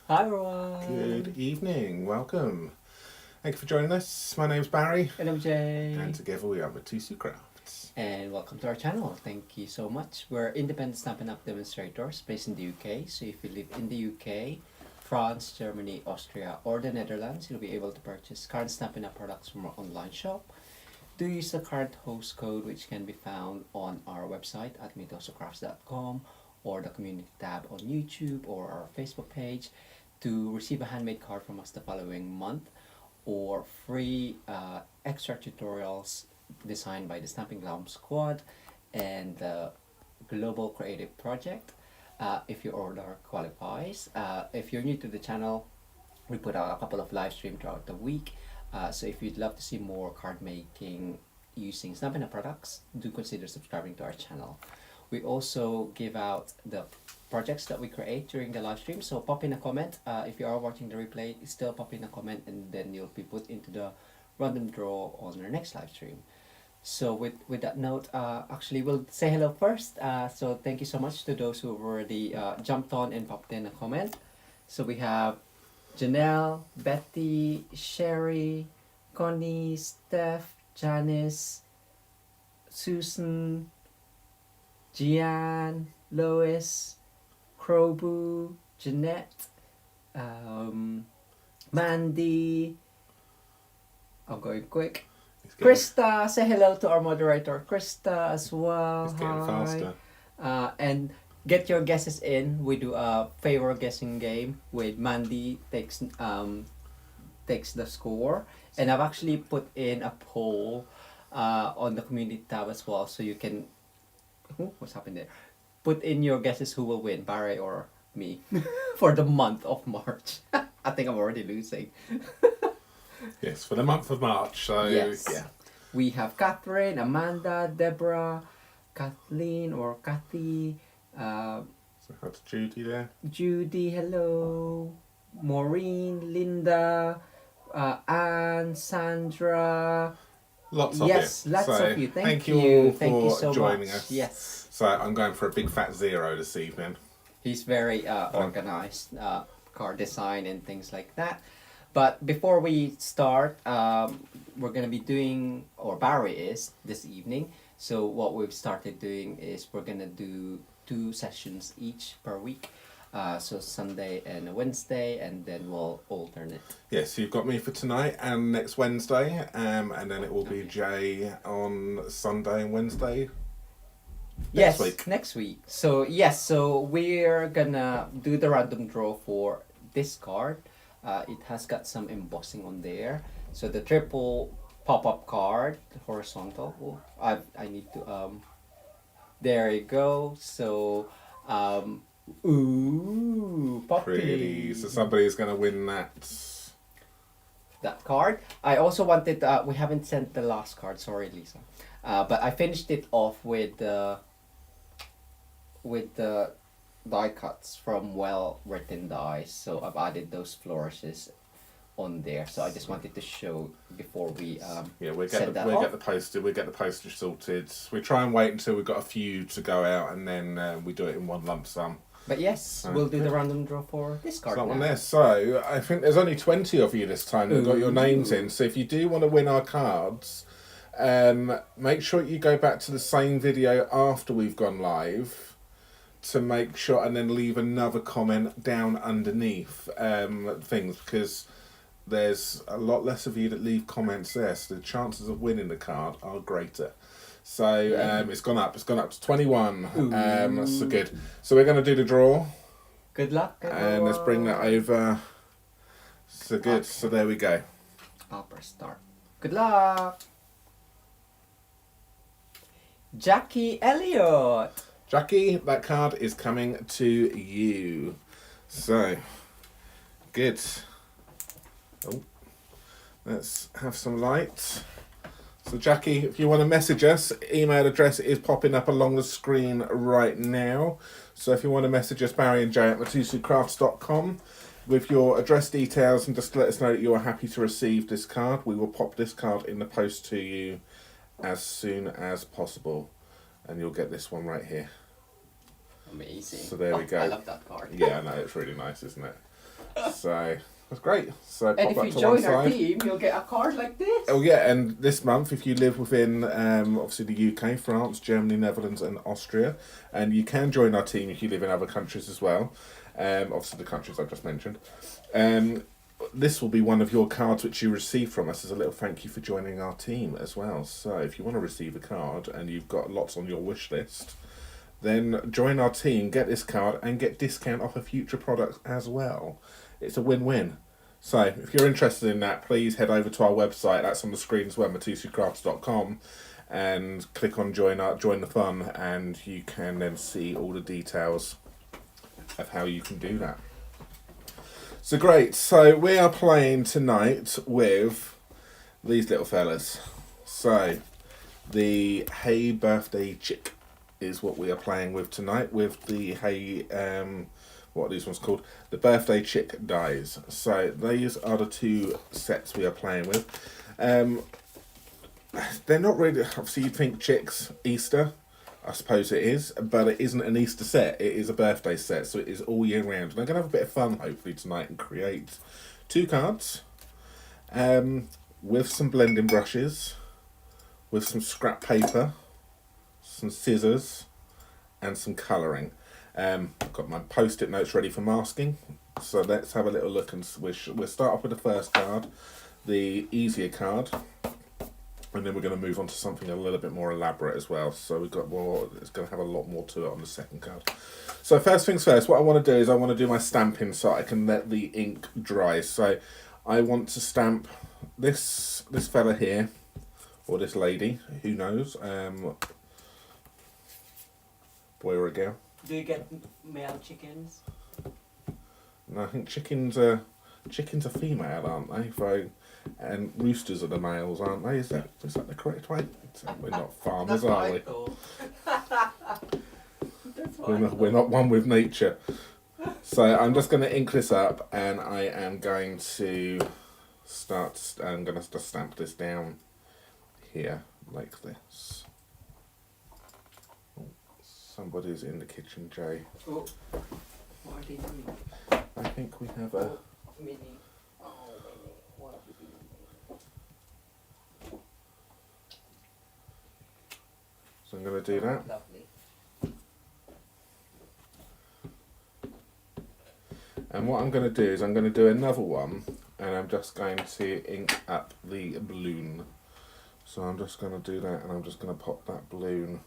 Hi everyone. Good evening, welcome. Thank you for joining us. My name's Barry, And I'm Jay. and together we are Mitosu Crafts. And welcome to our channel. Thank you so much. We're independent Stampin' Demonstrators based in the UK. So if you live in the UK, France, Germany, Austria, or the Netherlands, you'll be able to purchase current Stampin' products from our online shop. Do use the current host code, which can be found on our website at mitosocrafts.com or the community tab on YouTube or our Facebook page to receive a handmade card from us the following month, or free extra tutorials designed by the Stamping Glam Squad and the Global Creative Project if your order qualifies. If you're new to the channel, we put out a couple of live streams throughout the week. So if you'd love to see more card making using Stampin' products, do consider subscribing to our channel. We also give out the projects that we create during the live stream. So pop in a comment. If you are watching the replay, still pop in a comment and then you'll be put into the random draw on our next live stream. So with that note, actually we'll say hello first. So thank you so much to those who have already jumped on and popped in a comment. So we have Janelle, Betty, Sherry, Connie, Steph, Janice, Susan, Gian, Lois, Krobu, Jeanette, Mandy. I'm going quick. Krista, say hello to our moderator, Krista, as well. It's getting faster. And get your guesses in. We do a favor guessing game with Mandy takes the score, and I've actually put in a poll on the community tab as well, so you can. What's happened there? Put in your guesses who will win, Barry or me, for the month of March. I think I'm already losing. Yes, for the month of March. So Yes. yeah, We have Catherine, Amanda, Deborah, Kathleen or Kathy, so that's Judy there. Judy, hello, Maureen, Linda, Anne, Sandra. Lots of Yes, you. lots So of you. Thank you you. all Thank you for so joining much. us. Yes. So I'm going for a big fat 0 this evening. He's very organized, card design and things like that. But before we start, we're going to be doing, or Barry is, this evening. So what we've started doing is we're going to do 2 sessions each per week. So Sunday and Wednesday, and then we'll alternate. Yes, you've got me for tonight and next Wednesday, and then it will be Jay on Sunday and Wednesday. Yes, next week. So yes, so we're gonna do the random draw for this card. It has got some embossing on there. So the triple pop-up card, horizontal. Oh, I need to there you go. So ooh, poppy. Pretty. So somebody's gonna win that card. I also wanted. We haven't sent the last card. Sorry, Lisa. But I finished it off with the die cuts from well written dies. So I've added those flourishes on there. So I just wanted to show before we we'll get the postage sorted. We try and wait until we've got a few to go out, and then we do it in one lump sum. But yes, we'll do the random draw for this card. That one there. So I think there's only 20 of you this time that got your names in. So if you do want to win our cards, make sure you go back to the same video after we've gone live to make sure, and then leave another comment down underneath things, because there's a lot less of you that leave comments there, so the chances of winning the card are greater. So it's gone up to 21. So good. So we're going to do the draw. Good luck. And let's bring that over. So good. Okay. So there we go. I'll press start. Good luck. Jackie Elliott. Jackie, that card is coming to you. So good. Oh, let's have some light. So Jackie, if you want to message us, email address is popping up along the screen right now. So if you want to message us, Barry and Jay at mitosucrafts.com with your address details, and just let us know that you are happy to receive this card. We will pop this card in the post to you as soon as possible, and you'll get this one right here. Amazing. So there we go. I love that card. Yeah, I know, it's really nice, isn't it? So that's great. So And pop if that you to one join our side. team, you'll get a card like this. Oh yeah, and this month, if you live within obviously the UK, France, Germany, Netherlands, and Austria, and you can join our team if you live in other countries as well. Obviously the countries I've just mentioned. This will be one of your cards which you receive from us as a little thank you for joining our team as well. So if you want to receive a card and you've got lots on your wish list, then join our team, get this card, and get discount off of future products as well. It's a win-win. So if you're interested in that, please head over to our website. That's on the screen as well, mitosucrafts.com, and click on join the fun, and you can then see all the details of how you can do that. So great. So we are playing tonight with these little fellas. So the Hey Birthday Chick is what we are playing with tonight, with the Hey what are these ones called? The Birthday Chick dies. So these are the two sets we are playing with. They're not really, obviously you'd think chicks, Easter, I suppose it is, but it isn't an Easter set, it is a birthday set, so it is all year round. And I'm going to have a bit of fun hopefully tonight and create two cards with some blending brushes, with some scrap paper, some scissors, and some colouring. I've got my post-it notes ready for masking, so let's have a little look, and we'll start off with the first card, the easier card, and then we're going to move on to something a little bit more elaborate as well. So we've got more, it's going to have a lot more to it on the second card. So first things first, what I want to do is I want to do my stamping so I can let the ink dry. So I want to stamp this fella here, or this lady, who knows, boy or a girl. Do you get male chickens? No, I think chickens are female, aren't they? And roosters are the males, aren't they? Is that the correct way? We're not farmers, are we? We're not one with nature. So I'm just going to ink this up, and I am going to I'm going to stamp this down here like this. Somebody's in the kitchen, Jay. Oh, what are they doing? I think we have a... Minnie. Oh, Minnie. What are you doing? So I'm going to do that. Lovely. And what I'm going to do is I'm going to do another one, and I'm just going to ink up the balloon. So I'm just going to do that, and I'm just going to pop that balloon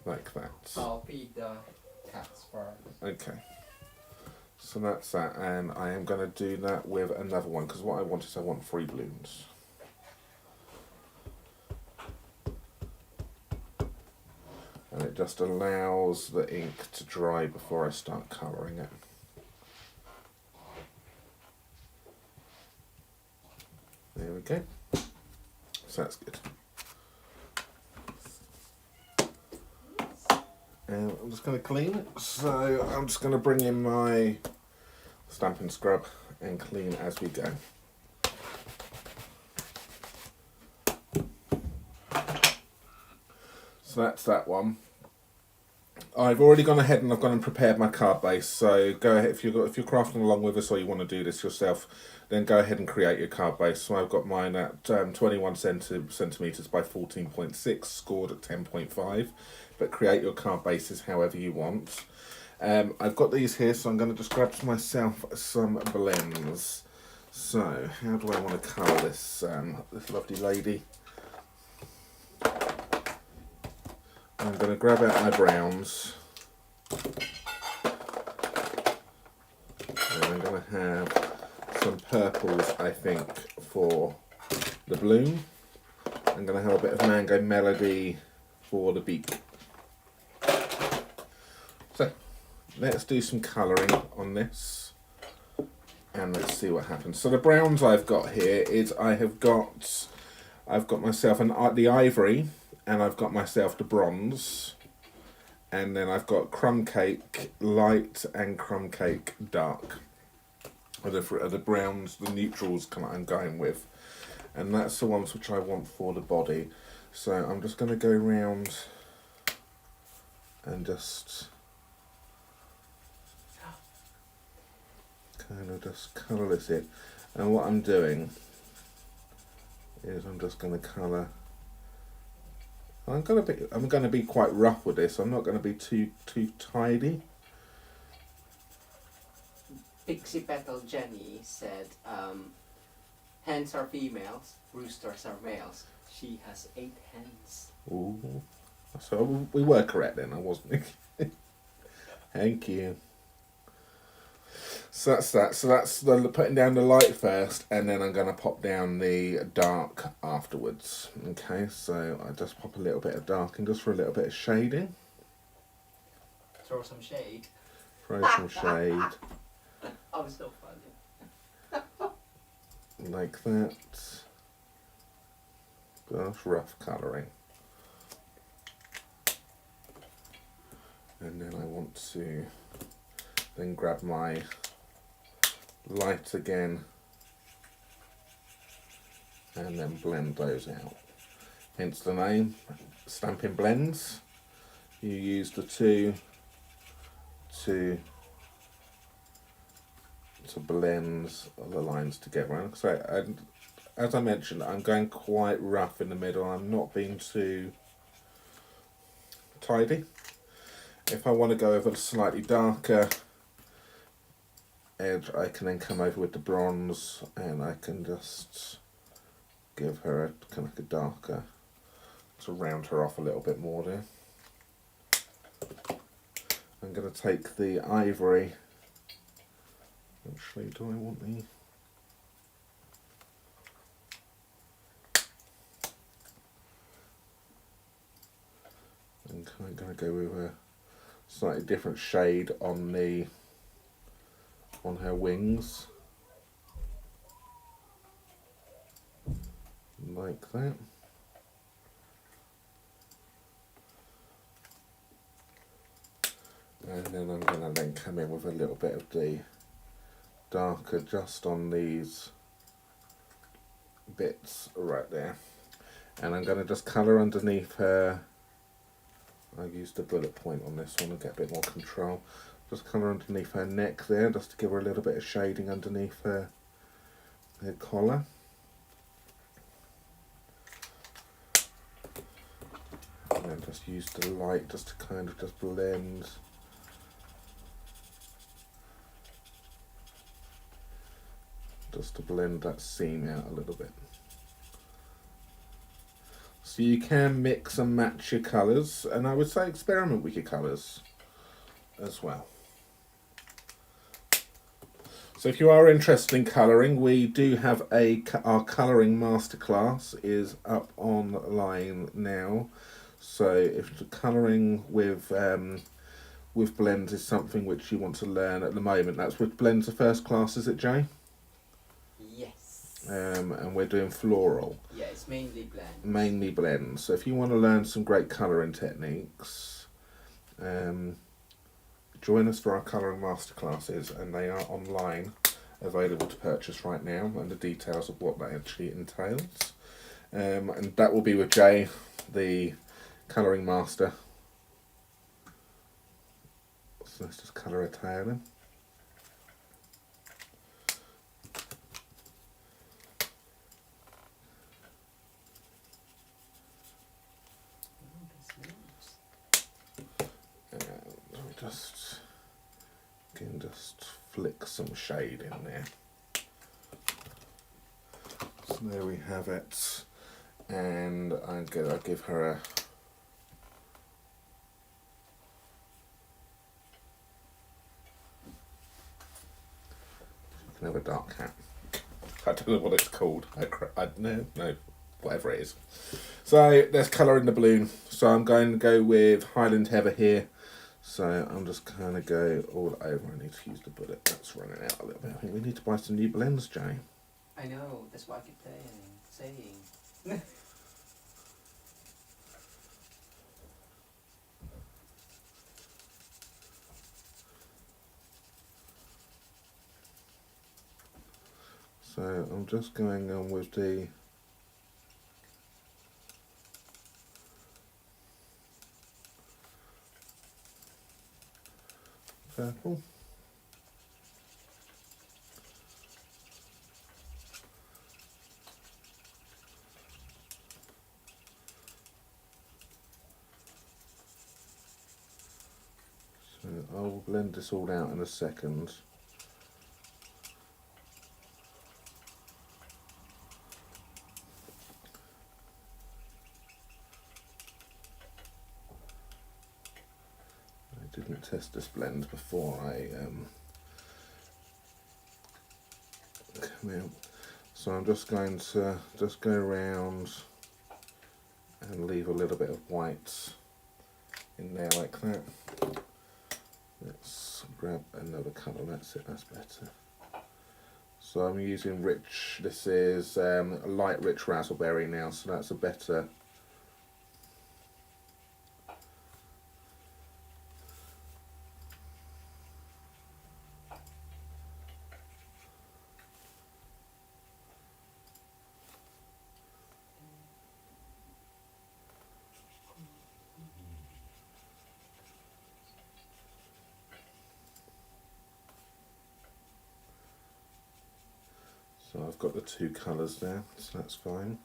like that. I'll feed the cats first. Okay. So that's that, and I am going to do that with another one, because what I want is I want 3 balloons. And it just allows the ink to dry before I start colouring it. There we go. So that's good. And I'm just going to clean it. So I'm just going to bring in my stamping scrub and clean as we go. So that's that one. I've already gone ahead and I've gone and prepared my card base. So go ahead, if you're crafting along with us or you want to do this yourself, then go ahead and create your card base. So I've got mine at 21 centimeters by 14.6, scored at 10.5. But create your card bases however you want. I've got these here, so I'm going to just grab myself some blends. So how do I want to colour this this lovely lady? I'm going to grab out my browns. And I'm going to have some purples, I think, for the bloom. I'm going to have a bit of Mango Melody for the beak. So, let's do some colouring on this. And let's see what happens. So the browns I've got here is I've got myself the ivory, and I've got myself the bronze, and then I've got crumb cake light and crumb cake dark. Are the browns, the neutrals I'm going with, and that's the ones which I want for the body. So I'm just going to go around and just kind of just colour this in. And what I'm doing is I'm just going to colour. I'm going to be quite rough with this. I'm not going to be too tidy. Pixie Petal Jenny said, hens are females, roosters are males. She has 8 hens. Ooh. So we were correct then, I wasn't. Thank you. So that's that. So that's the putting down the light first, and then I'm going to pop down the dark afterwards. Okay, so I just pop a little bit of dark in just for a little bit of shading. Throw some shade. Throw some shade. Oh, it's so funny. Like that. Just rough colouring. And then I want to then grab my light again and then blend those out. Hence the name, Stampin Blends. You use the two to blend the lines together. So, as I mentioned, I'm going quite rough in the middle. I'm not being too tidy. If I want to go over a slightly darker edge, I can then come over with the bronze and I can just give her a kind of like a darker, to round her off a little bit more there. I'm going to take the ivory. Actually, do I want the... I'm kind of going to go with a slightly different shade on her wings, like that. And then I'm going to then come in with a little bit of the darker just on these bits right there, and I'm going to just colour underneath her. I used a bullet point on this one to get a bit more control. Just colour underneath her neck there, just to give her a little bit of shading underneath her collar. And then just use the light just to kind of just blend. Just to blend that seam out a little bit. So you can mix and match your colours, and I would say experiment with your colours as well. So if you are interested in colouring, we do have our colouring masterclass is up online now. So if the colouring with blends is something which you want to learn at the moment, that's with Blends the first class, is it, Jay? Yes. And we're doing floral. Yeah, it's mainly blends. Mainly blends. So if you want to learn some great colouring techniques, join us for our colouring masterclasses, and they are online, available to purchase right now, and the details of what that actually entails. And that will be with Jay, the colouring master. So let's just colour a tail in. Just flick some shade in there. So there we have it, and I'll give her a can have a dark hat. I don't know what it's called. No, whatever it is. So there's colour in the balloon. So I'm going to go with Highland Heather here. So I'm just kind of go all over. I need to use the bullet. That's running out a little bit. I think we need to buy some new blends, Jay. I know. That's what I keep saying. So I'm just going on with the purple. So I'll blend this all out in a second. I didn't test this blend before I come out. So I'm just going to go around and leave a little bit of white in there like that. Let's grab another colour, that's it, that's better. So I'm using rich, this is a light rich raspberry now, so that's a better. So I've got the two colours there, so that's fine.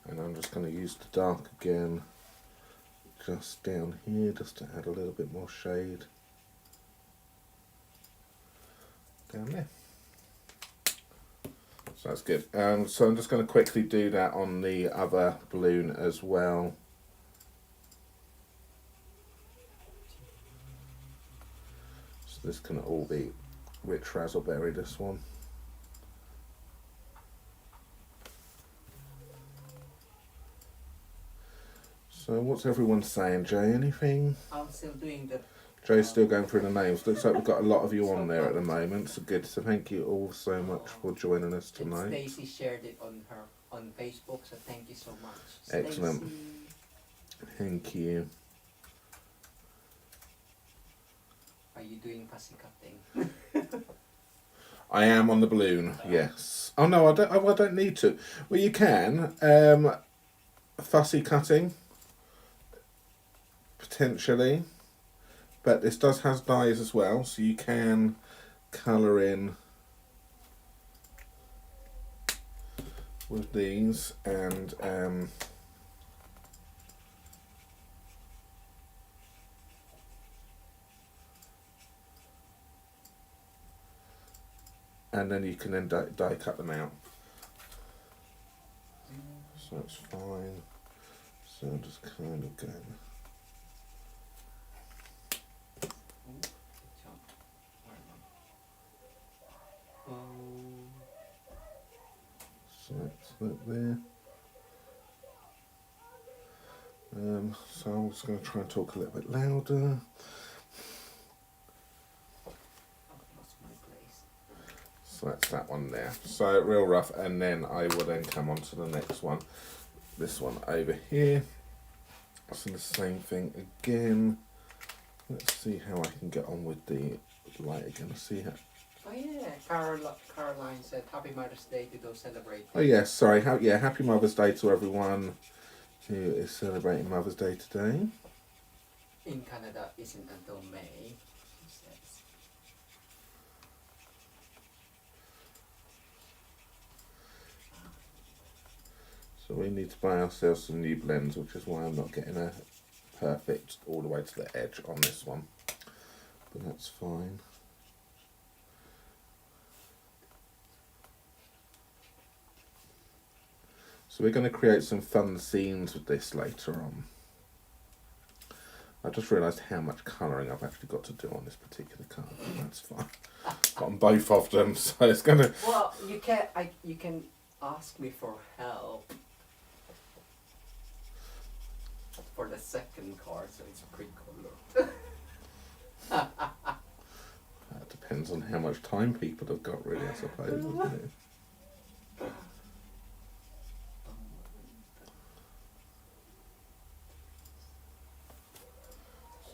And I'm just going to use the dark again, just down here, just to add a little bit more shade. Down there. So that's good. So I'm just going to quickly do that on the other balloon as well. This can all be rich raspberry, this one. So what's everyone saying, Jay? Anything? I'm still doing the... Jay's still going through the names. Looks like we've got a lot of you on there at the moment. So good. So thank you all so much for joining us tonight. Stacy shared it on Facebook, so thank you so much. Excellent. Stacey. Thank you. Are you doing fussy cutting? I am on the balloon, yes. Oh no, I don't need to. Well, you can. Fussy cutting, potentially. But this does have dyes as well, so you can colour in with these and then you can then die cut them out. So it's fine. So I'm just kind of going. So that's that there. So I'm just going to try and talk a little bit louder. So that's that one there. So real rough, and then I will then come on to the next one. This one over here. So the same thing again. Let's see how I can get on with the light again. Let's see how. Oh yeah, Caroline said Happy Mother's Day to those celebrating. Oh yeah, sorry. Happy Mother's Day to everyone who is celebrating Mother's Day today. In Canada isn't until May, she says. So we need to buy ourselves some new blends, which is why I'm not getting a perfect all the way to the edge on this one. But that's fine. So we're going to create some fun scenes with this later on. I just realised how much colouring I've actually got to do on this particular card, but that's fine. Got on both of them, so it's going to... Well, you can ask me for help for the second card, so it's pre-colour. That depends on how much time people have got, really, I suppose, doesn't it?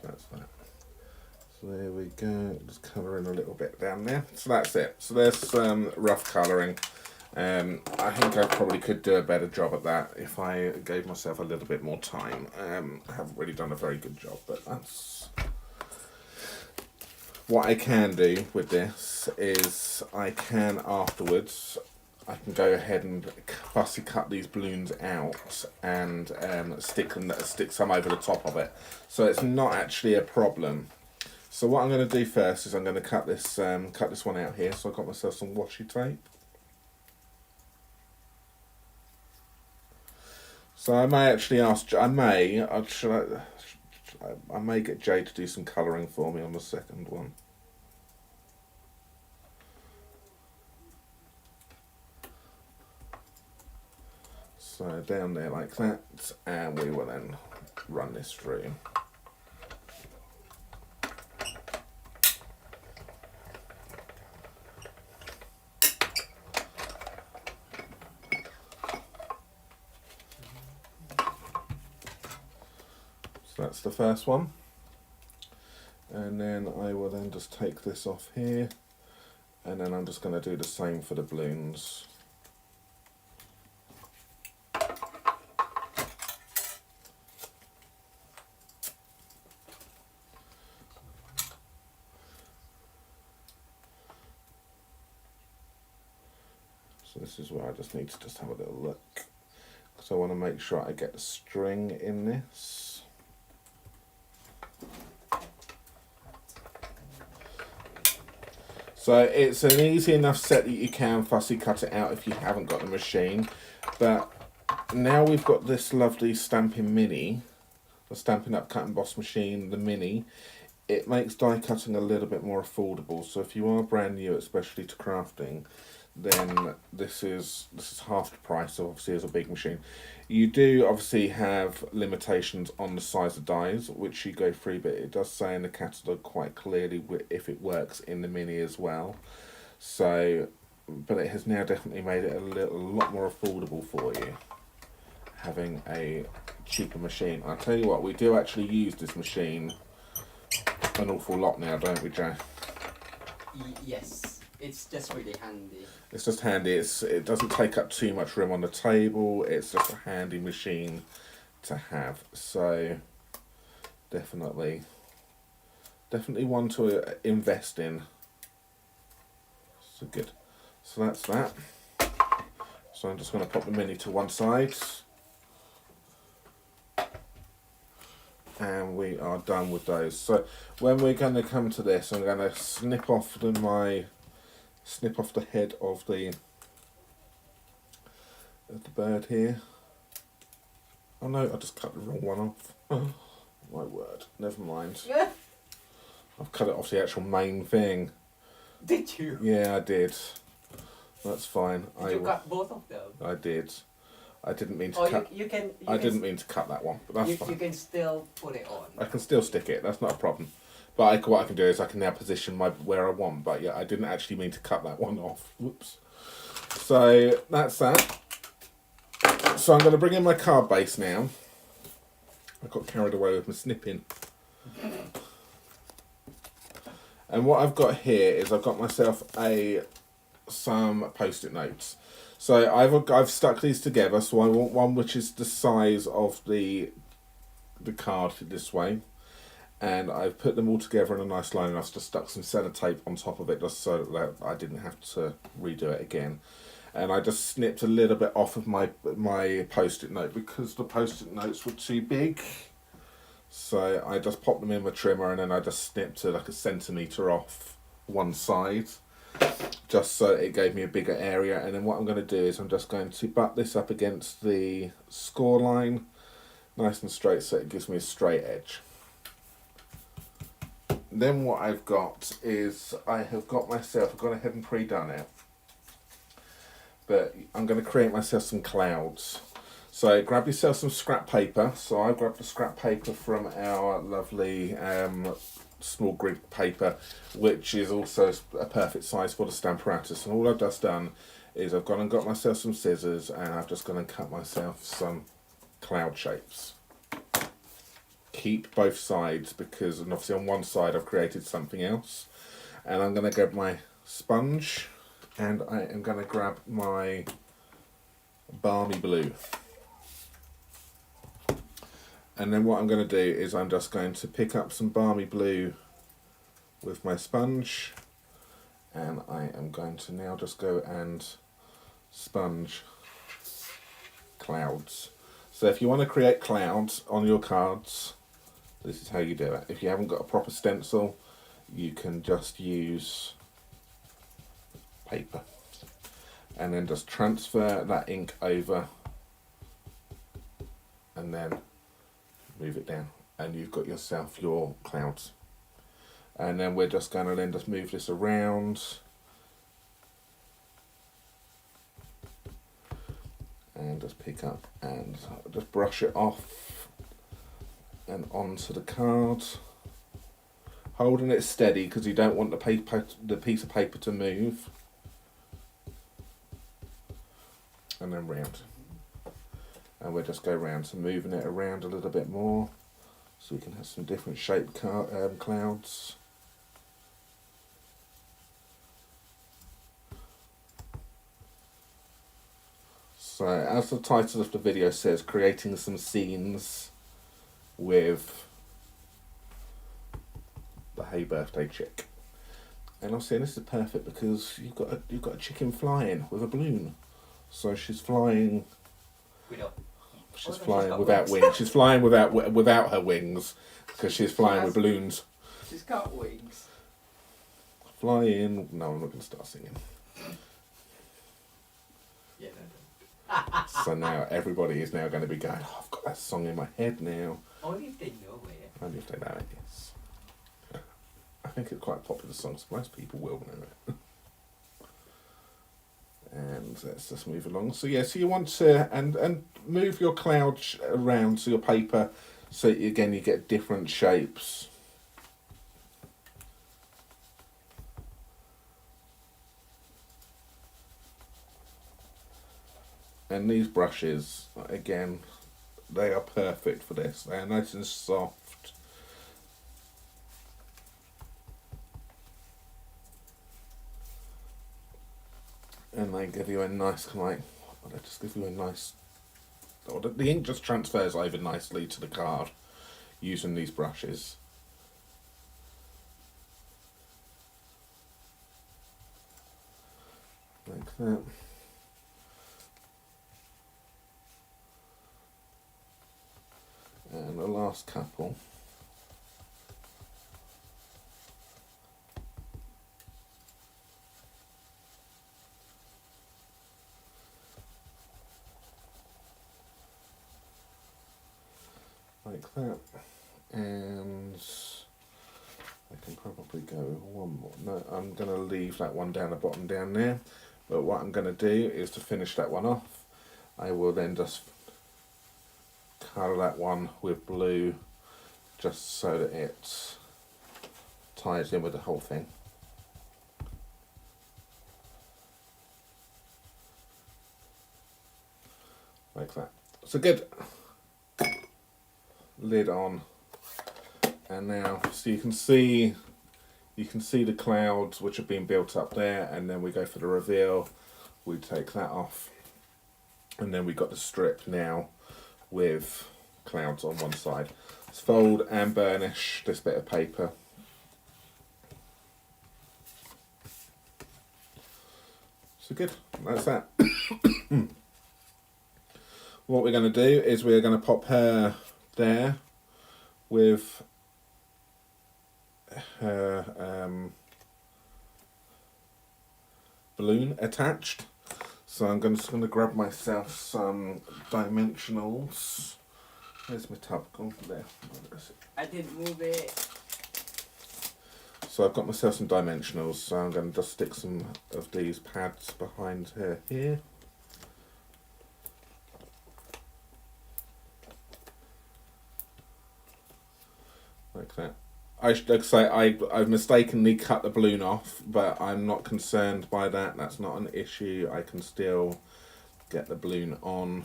That's that. So there we go, just colour in a little bit down there. So that's it. So there's some rough colouring. I think I probably could do a better job at that if I gave myself a little bit more time. I haven't really done a very good job, but that's... What I can do with this is I can afterwards I can go ahead and fussy cut these balloons out and stick some over the top of it. So it's not actually a problem. So what I'm going to do first is I'm going to cut this one out here. So I've got myself some washi tape. So I may actually ask, I may get Jay to do some colouring for me on the second one. So down there like that, and we will then run this through. So that's the first one. And then I will then just take this off here, and then I'm just going to do the same for the balloons. So this is where I just need to just have a little look, because I want to make sure I get the string in this. So it's an easy enough set that you can fussy cut it out if you haven't got the machine. But now we've got this lovely Stampin' Mini, the Stampin' Up Cut Emboss machine, the Mini. It makes die cutting a little bit more affordable. So if you are brand new, especially to crafting, then this is half the price, obviously, as a big machine. You do obviously have limitations on the size of dies, which you go through, but it does say in the catalogue quite clearly if it works in the Mini as well. So, but it has now definitely made it a lot more affordable for you, having a cheaper machine. I'll tell you what, we do actually use this machine an awful lot now, don't we, Jay? Yes. It's just really handy. It's just handy. It doesn't take up too much room on the table. It's just a handy machine to have. So definitely one to invest in. So good. So that's that. So I'm just going to pop the Mini to one side. And we are done with those. So when we're going to come to this, I'm going to snip off the head of the bird here. Oh no, I just cut the wrong one off. Oh, my word, never mind. Yeah. I've cut it off the actual main thing. Did you? Yeah, I did. That's fine. Did you cut both of them? I did. I didn't mean to Oh, cut. I didn't mean to cut that one, but that's fine. You can still put it on. I can still stick it. That's not a problem. But what I can do is I can now position where I want. But yeah, I didn't actually mean to cut that one off. Whoops. So that's that. So I'm going to bring in my card base now. I got carried away with my snipping. And what I've got here is I've got myself some post-it notes. So I've stuck these together. So I want one which is the size of the card this way. And I've put them all together in a nice line, and I've just stuck some sellotape on top of it just so that I didn't have to redo it again. And I just snipped a little bit off of my post-it note because the post-it notes were too big. So I just popped them in my trimmer, and then I just snipped it like a centimetre off one side, just so it gave me a bigger area. And then what I'm going to do is I'm just going to butt this up against the score line, nice and straight, so it gives me a straight edge. Then what I've got is I've gone ahead and pre-done it, but I'm going to create myself some clouds. So grab yourself some scrap paper. So I grabbed the scrap paper from our lovely small grid paper, which is also a perfect size for the Stamparatus. And all I've just done is I've gone and got myself some scissors, and I've just gone and cut myself some cloud shapes. Keep both sides, because and obviously on one side I've created something else. And I'm going to grab my sponge, and I am going to grab my balmy blue. And then what I'm going to do is I'm just going to pick up some balmy blue with my sponge, and I am going to now just go and sponge clouds. So if you want to create clouds on your cards, this is how you do it. If you haven't got a proper stencil, you can just use paper and then just transfer that ink over and then move it down, and you've got yourself your clouds. And then we're just going to then just move this around and just pick up and just brush it off and onto the card, holding it steady because you don't want the piece of paper to move, and then round. And we'll just go around, so moving it around a little bit more so we can have some different shaped clouds. So as the title of the video says, creating some scenes with the Hey Birthday chick. And I'm saying this is perfect because you've got a chicken flying with a balloon. So she's flying. She's flying without wings. She's flying without her wings because she's flying with balloons. She's got wings. Flying. No, I'm not going to start singing. Yeah. So now everybody is now going to be going, oh, I've got that song in my head now. Only if they know it. Only if they know it, yes. I think it's quite a popular song, so most people will know it. And let's just move along. So yeah, so you want to and move your cloud around so your paper, so again you get different shapes. And these brushes, again, they are perfect for this. They are nice and soft. And they give you a nice, they just give you a nice, the ink just transfers over nicely to the card using these brushes. Like that. And the last couple. Like that. And I can probably go one more. No, I'm going to leave that one down the bottom down there. But what I'm going to do is to finish that one off, I will then just colour that one with blue just so that it ties in with the whole thing. Like that. So good. Lid on. And now, so you can see the clouds which have been built up there, and then we go for the reveal. We take that off. And then we got the strip now with clouds on one side. Let's fold and burnish this bit of paper. So good, that's that. What we're going to do is we're going to pop her there with her balloon attached. So I'm just going to grab myself some dimensionals. Where's my tub? Go there. I didn't move it. So I've got myself some dimensionals. So I'm going to just stick some of these pads behind her here. Like that. I should say I've mistakenly cut the balloon off, but I'm not concerned by that. That's not an issue. I can still get the balloon on.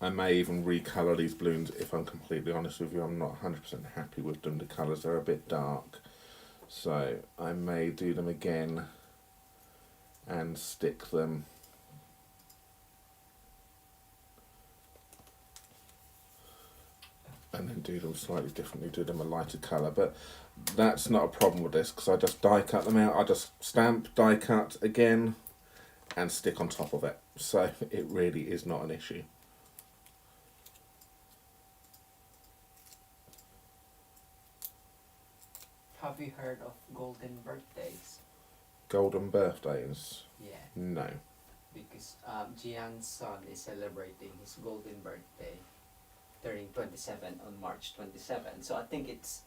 I may even recolour these balloons if I'm completely honest with you. I'm not 100% happy with them. The colours are a bit dark. So I may do them again and stick them and then do them slightly differently, do them a lighter colour, but that's not a problem with this because I just die cut them out. I just stamp, die cut again, and stick on top of it. So it really is not an issue. Have you heard of golden birthdays? Golden birthdays? Yeah, No. because Jian's son is celebrating his golden birthday, turning 27 on March 27. So I think it's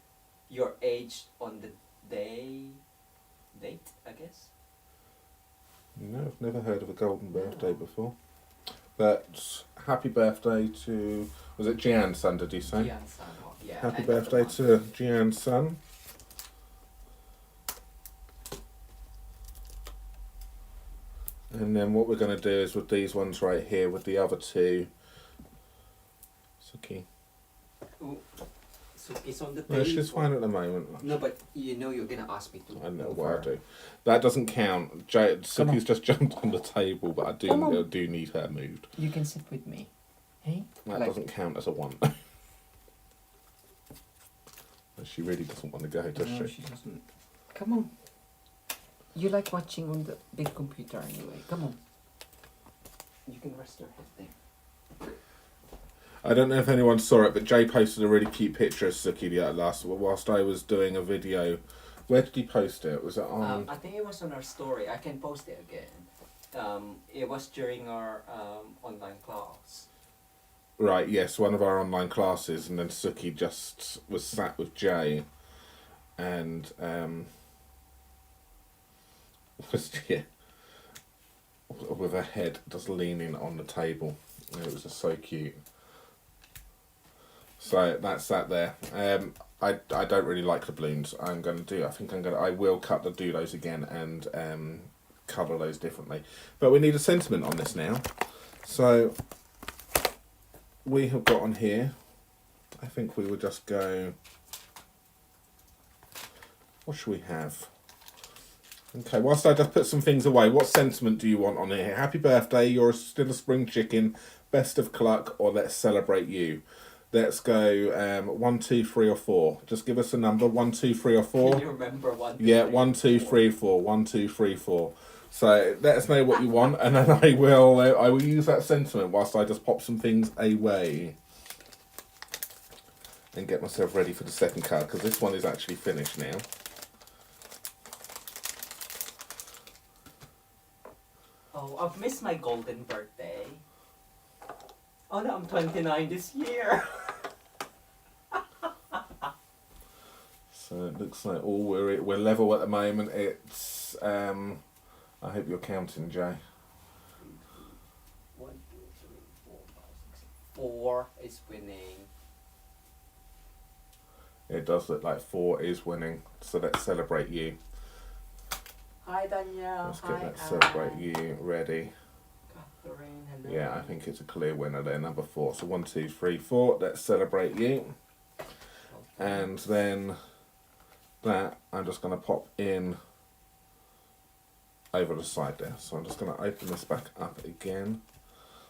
your age on the date, I guess. No, I've never heard of a golden birthday before. But happy birthday to, was it Jian's son, did you say? Jian's son, yeah. Happy end of the birthday month. to Jian's son. And then what we're going to do is with these ones right here, with the other two, Suki. Ooh, Suki's on the No, table. she's fine at the moment. No, but you know you're gonna ask me to. I know move what I her. do. That doesn't count. Come on. Suki's just jumped on the table, but I Come on. do need her moved. You can sit with me. Hey? That Like- doesn't count as a one. She really doesn't want to go, does No, she? she doesn't. Come on. You like watching on the big computer anyway. Come on. You can rest your head there. I don't know if anyone saw it, but Jay posted a really cute picture of Suki whilst I was doing a video. Where did he post it? Was it on? I think it was on our story. I can post it again. It was during our online class. Right, yes, one of our online classes, and then Suki just was sat with Jay, and was with her head just leaning on the table. And it was just so cute. So that's that there. I don't really like the balloons. I will do those again and colour those differently. But we need a sentiment on this now. So we have got on here, I think we will just go, what should we have? Okay, whilst I just put some things away, what sentiment do you want on here? Happy birthday, you're still a spring chicken, best of luck, or let's celebrate you. Let's go 1, 2, 3 or 4. Just give us a number, 1, 2, 3 or 4. Can you remember 1, 2, Yeah, 3, 1, 2, 3, 4. 1, 2, 3, 4. So let us know what you want, and then I will use that sentiment whilst I just pop some things away and get myself ready for the second card, because this one is actually finished now. Oh, I've missed my golden birthday. Oh no, I'm 29 this year. So it looks like we're level at the moment. It's I hope you're counting, Jay. 1, 2, 3, 4, 5, 6. 4 is winning. It does look like 4 is winning. So let's celebrate you. Hi Danielle. Let's Hi get that celebrate Anne. you ready. Catherine, hello. Yeah, I think it's a clear winner there, number 4. So 1, 2, 3, 4. Let's celebrate you. And then that I'm just going to pop in over the side there. So I'm just going to open this back up again.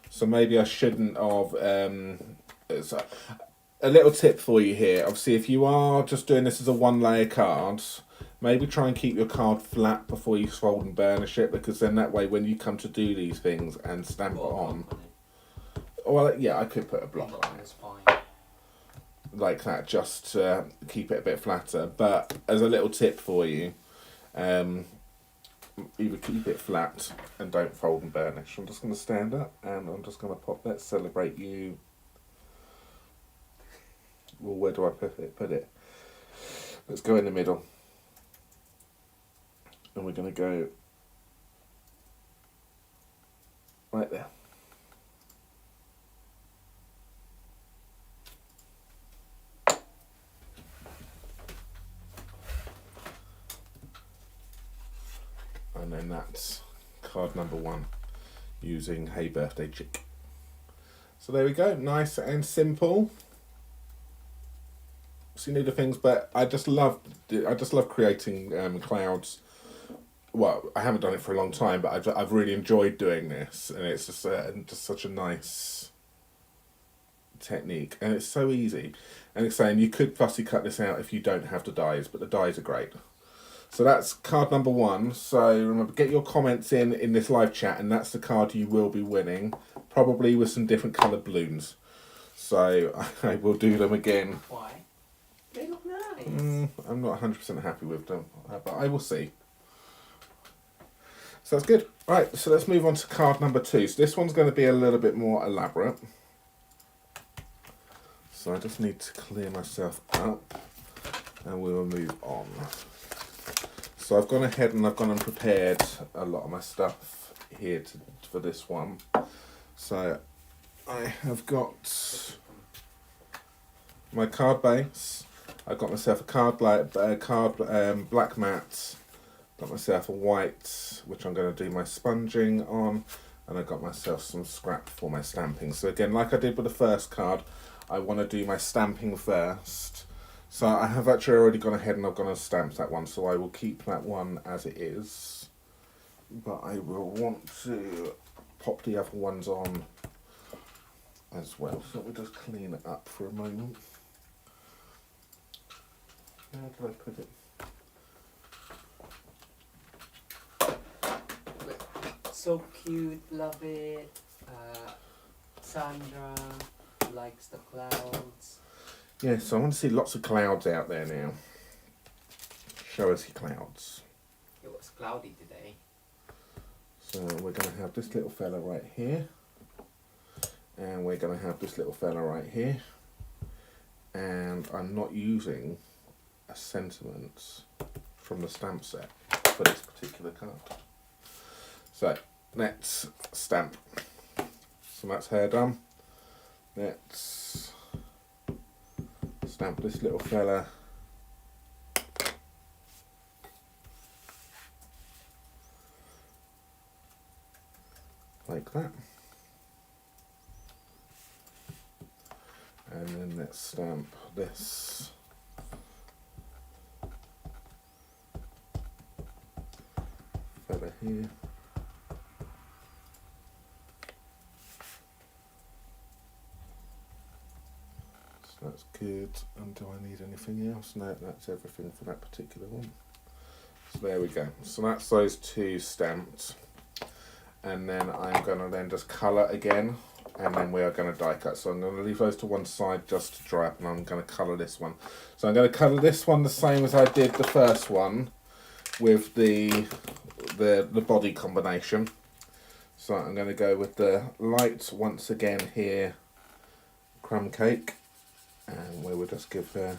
So maybe I shouldn't have. It's a little tip for you here. Obviously, if you are just doing this as a 1-layer card, maybe try and keep your card flat before you fold and burnish it, because then that way when you come to do these things and stamp it on, well, yeah, I could put a block on it. It's fine. Like that, just to keep it a bit flatter. But as a little tip for you, either keep it flat and don't fold and burnish. I'm just going to stand up and I'm just going to pop Let's Celebrate You. Well, where do I put it? Let's go in the middle. And we're going to go right there. And then that's card number 1 using Hey Birthday Chick. So there we go, nice and simple. So you need the things, but I just love creating clouds. Well, I haven't done it for a long time, but I've really enjoyed doing this, and it's just such a nice technique, and it's so easy. And it's saying you could fussy cut this out if you don't have the dies, but the dies are great. So that's card number 1. So remember, get your comments in this live chat, and that's the card you will be winning, probably with some different coloured balloons. So I will do them again. Why? They look nice. I'm not 100% happy with them, but I will see. So that's good. Right, so let's move on to card number 2. So this one's going to be a little bit more elaborate. So I just need to clear myself up, and we will move on. So I've gone ahead and I've gone and prepared a lot of my stuff here for this one. So I have got my card base. I've got myself a black mat. Got myself a white, which I'm going to do my sponging on, and I got myself some scrap for my stamping. So again, like I did with the first card, I want to do my stamping first. So I have actually already gone ahead and I've gone and stamped that one, so I will keep that one as it is. But I will want to pop the other ones on as well. So let me just clean it up for a moment. Where did I put it? So cute, love it. Sandra likes the clouds. Yeah, so I want to see lots of clouds out there now. Show us your clouds. It was cloudy today. So we're going to have this little fella right here. And we're going to have this little fella right here. And I'm not using a sentiment from the stamp set for this particular card. So let's stamp. So that's her done. Let's stamp this little fella. Like that. And then let's stamp this fella here. So that's good. And do I need anything else? No, that's everything for that particular one. So there we go. So that's those 2 stamped. And then I'm going to then just colour again, and then we are going to die cut. So I'm going to leave those to one side just to dry up, and I'm going to colour this one. So I'm going to colour this one the same as I did the first one with the body combination. So I'm going to go with the light once again here, crumb cake, and we will just give her.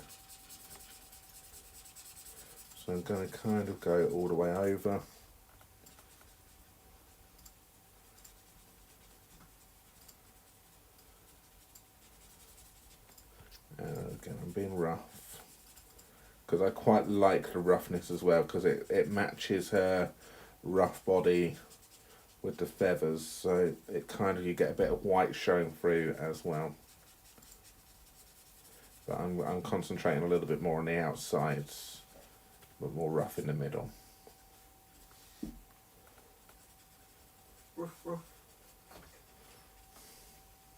So I'm going to kind of go all the way over. Again, I'm being rough because I quite like the roughness as well, because it matches her rough body with the feathers, so it kind of, you get a bit of white showing through as well. But I'm concentrating a little bit more on the outsides, but more rough in the middle. Ruff, ruff.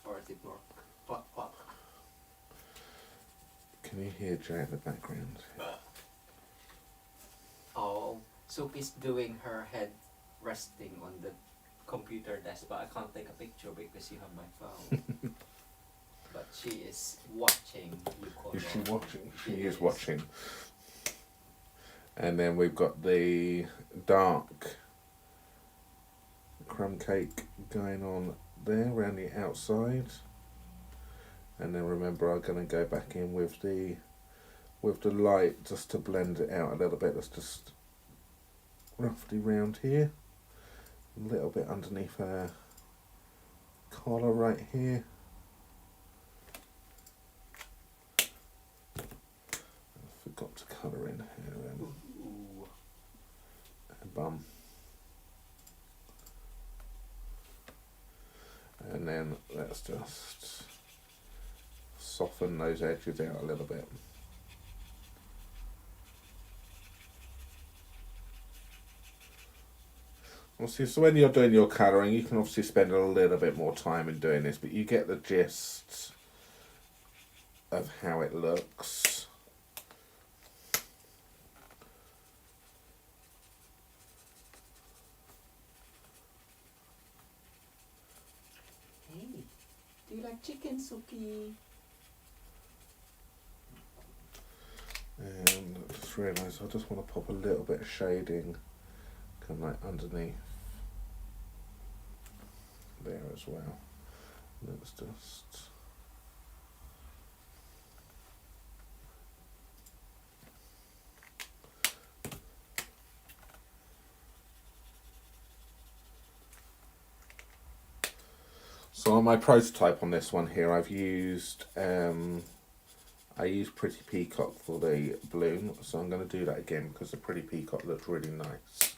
Or is it more quack, quack? Can you hear Jay in the background? Oh, Suki's doing her head resting on the computer desk, but I can't take a picture because you have my phone. But she is watching. Is she watching? She is watching. And then we've got the dark crumb cake going on there around the outside. And then remember, I'm going to go back in with the light just to blend it out a little bit. That's just roughly round here, a little bit underneath her collar right here. I forgot to colour in her bum. And then let's just soften those edges out a little bit. Obviously, so when you're doing your colouring, you can obviously spend a little bit more time in doing this, but you get the gist of how it looks. chicken suki. And I just realised I just want to pop a little bit of shading kind of like underneath there as well. Let's just so on my prototype on this one here, I've used I used Pretty Peacock for the bloom, so I'm going to do that again because the Pretty Peacock looked really nice.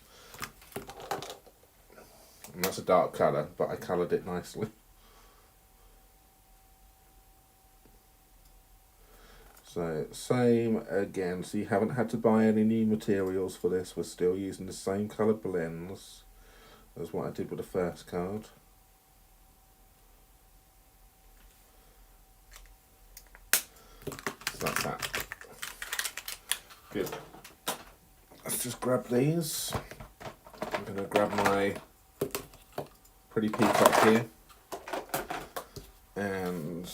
And that's a dark colour, but I coloured it nicely. So same again, so you haven't had to buy any new materials for this. We're still using the same colour blends as what I did with the first card. So that's that. Good. Let's just grab these. I'm going to grab my Pretty Peacock here. And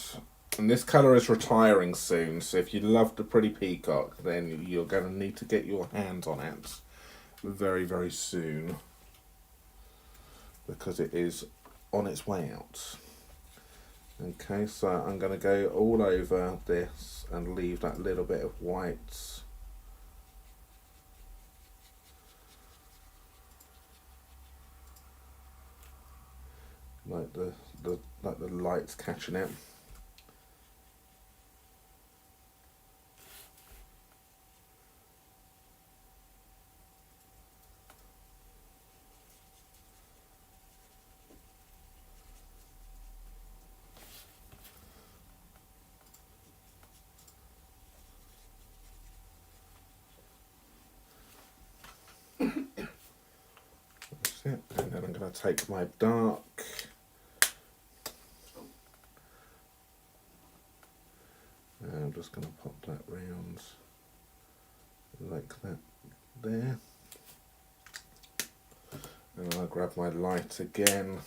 this colour is retiring soon, so if you love the Pretty Peacock, then you're going to need to get your hands on it very, very soon, because it is on its way out. Okay, so I'm going to go all over this and leave that little bit of white. Like the light's catching it. That's it. And then I'm going to take my dark. I'm just going to pop that round like that there. And I'll grab my light again.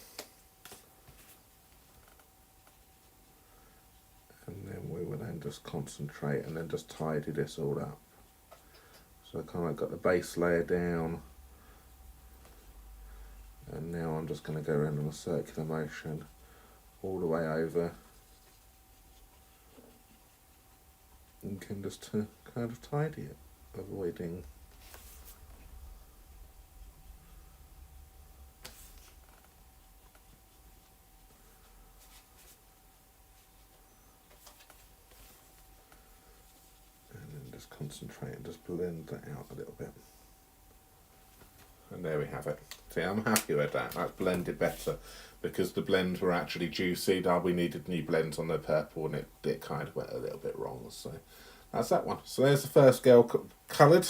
And then we will then just concentrate and then just tidy this all up. So I kind of got the base layer down. And now I'm just going to go around in a circular motion all the way over. And can just kind of tidy it, avoiding and then just concentrate and just blend that out a little bit. And there we have it. See, I'm happy with that. That's blended better because the blends were actually juicy. We needed new blends on the purple and it kind of went a little bit wrong. So that's that one. So there's the first girl coloured,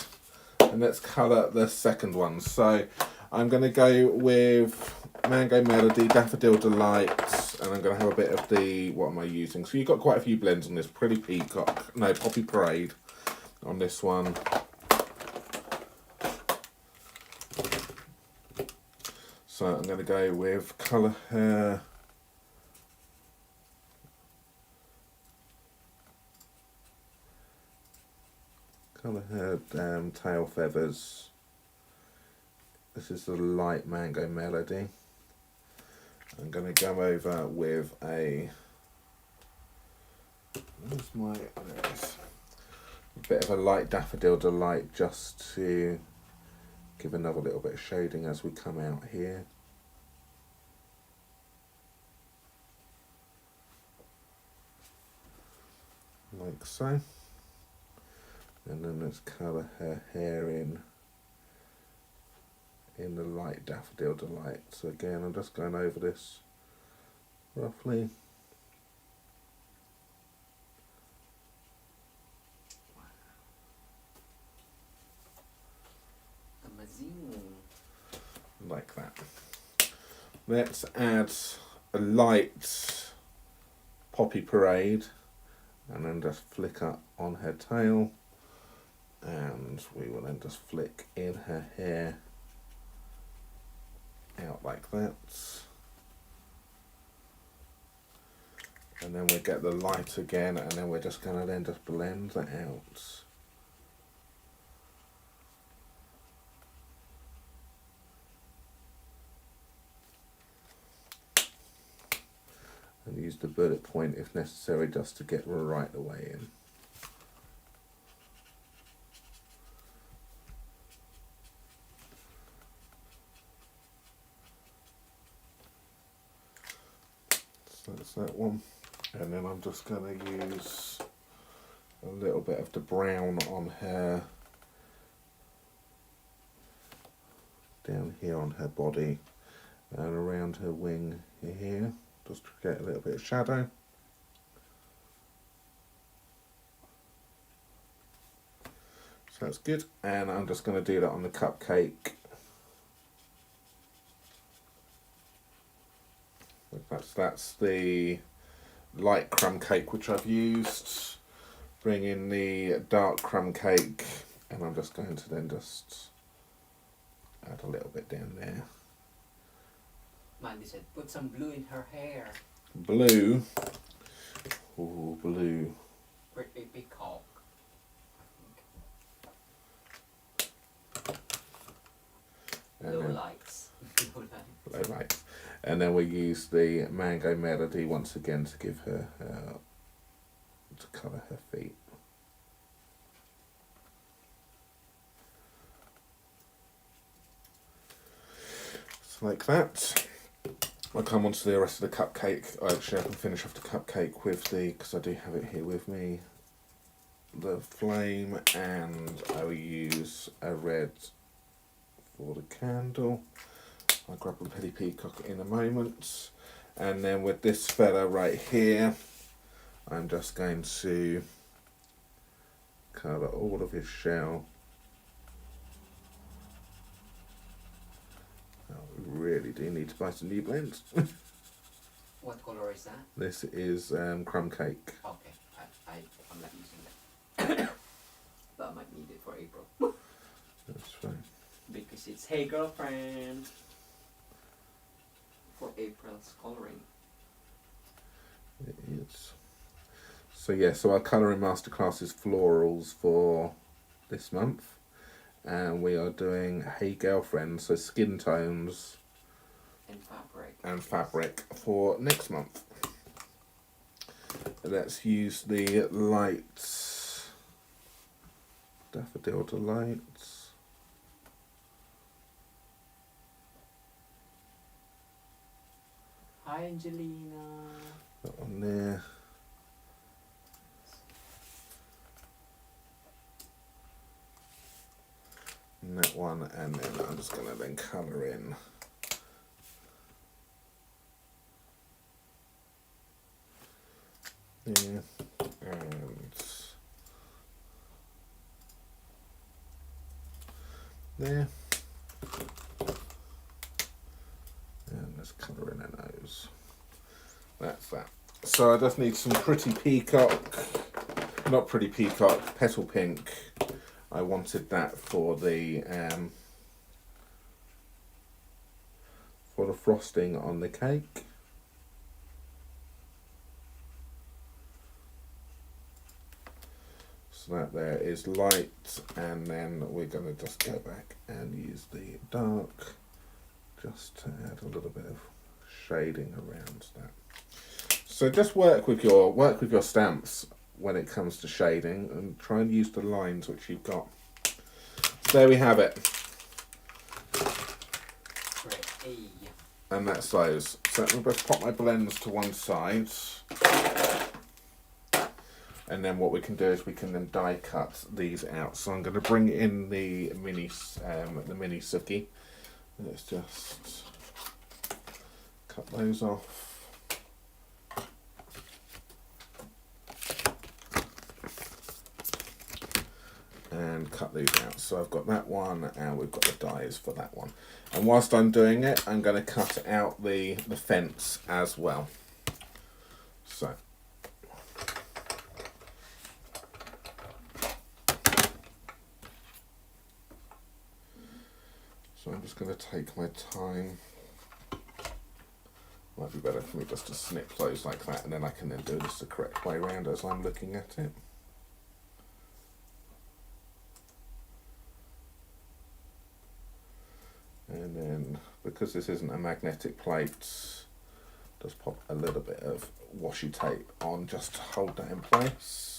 and let's colour the second one. So I'm going to go with Mango Melody, Daffodil Delight, and I'm going to have a bit of the, what am I using? So you've got quite a few blends on this. Pretty Peacock, no, Poppy Parade on this one. So I'm going to go with Colour Her, Tail Feathers. This is the light Mango Melody. I'm going to go over with a, where's my, there it is, a bit of a light Daffodil Delight just to give another little bit of shading as we come out here. Like so. And then let's colour her hair in the light Daffodil Delight. So again, I'm just going over this roughly. Amazing. Like that. Let's add a light Poppy Parade and then just flick up on her tail, and we will then just flick in her hair out like that. And then we get the light again, and then we're just going to then just blend that out. And use the bullet point if necessary just to get right the way in. So that's that one. And then I'm just going to use a little bit of the brown on her, down here on her body and around her wing here, just to get a little bit of shadow. So that's good, and I'm just going to do that on the cupcake. That's the light crumb cake which I've used. Bring in the dark crumb cake, and I'm just going to then just add a little bit down there. Mandy said, put some blue in her hair. Blue. Ooh, blue. Pretty peacock. Low lights. Low lights. And then we use the Mango Melody once again to give her, to colour her feet. So like that. I'll come on to the rest of the cupcake. Actually, I can finish off the cupcake with the, because I do have it here with me, the flame, and I will use a red for the candle. I'll grab a pretty peacock in a moment. And then with this fella right here, I'm just going to colour all of his shell. Oh, we really do need to buy some new blends. What colour is that? This is crumb cake. Okay, I'm not using that. But I might need it for April. That's fine. Because it's Hey Girlfriend for April's colouring. It is. So yeah, so our colouring masterclass is florals for this month, and we are doing Hey Girlfriend, so skin tones and fabric for next month. Let's use the lights, Daffodil Delights. Hi Angelina. That one there. And that one, and then I'm just going to then colour in there, and there, and let's colour in a nose. That's that. So I just need some pretty peacock, not pretty peacock, petal pink. I wanted that for the frosting on the cake. So that there is light, and then we're going to just go back and use the dark just to add a little bit of shading around that. So just work with your stamps when it comes to shading, and try and use the lines which you've got. So there we have it. Great. And that's those. So I'm going to pop my blends to one side. And then what we can do is we can then die cut these out. So I'm going to bring in the mini Suki. Let's just cut those off. And cut these out. So I've got that one, and we've got the dies for that one. And whilst I'm doing it, I'm going to cut out the fence as well. So I'm just going to take my time Might be better for me just to snip those like that, and then I can then do this the correct way around as I'm looking at it. And then, because this isn't a magnetic plate, just pop a little bit of washi tape on just to hold that in place.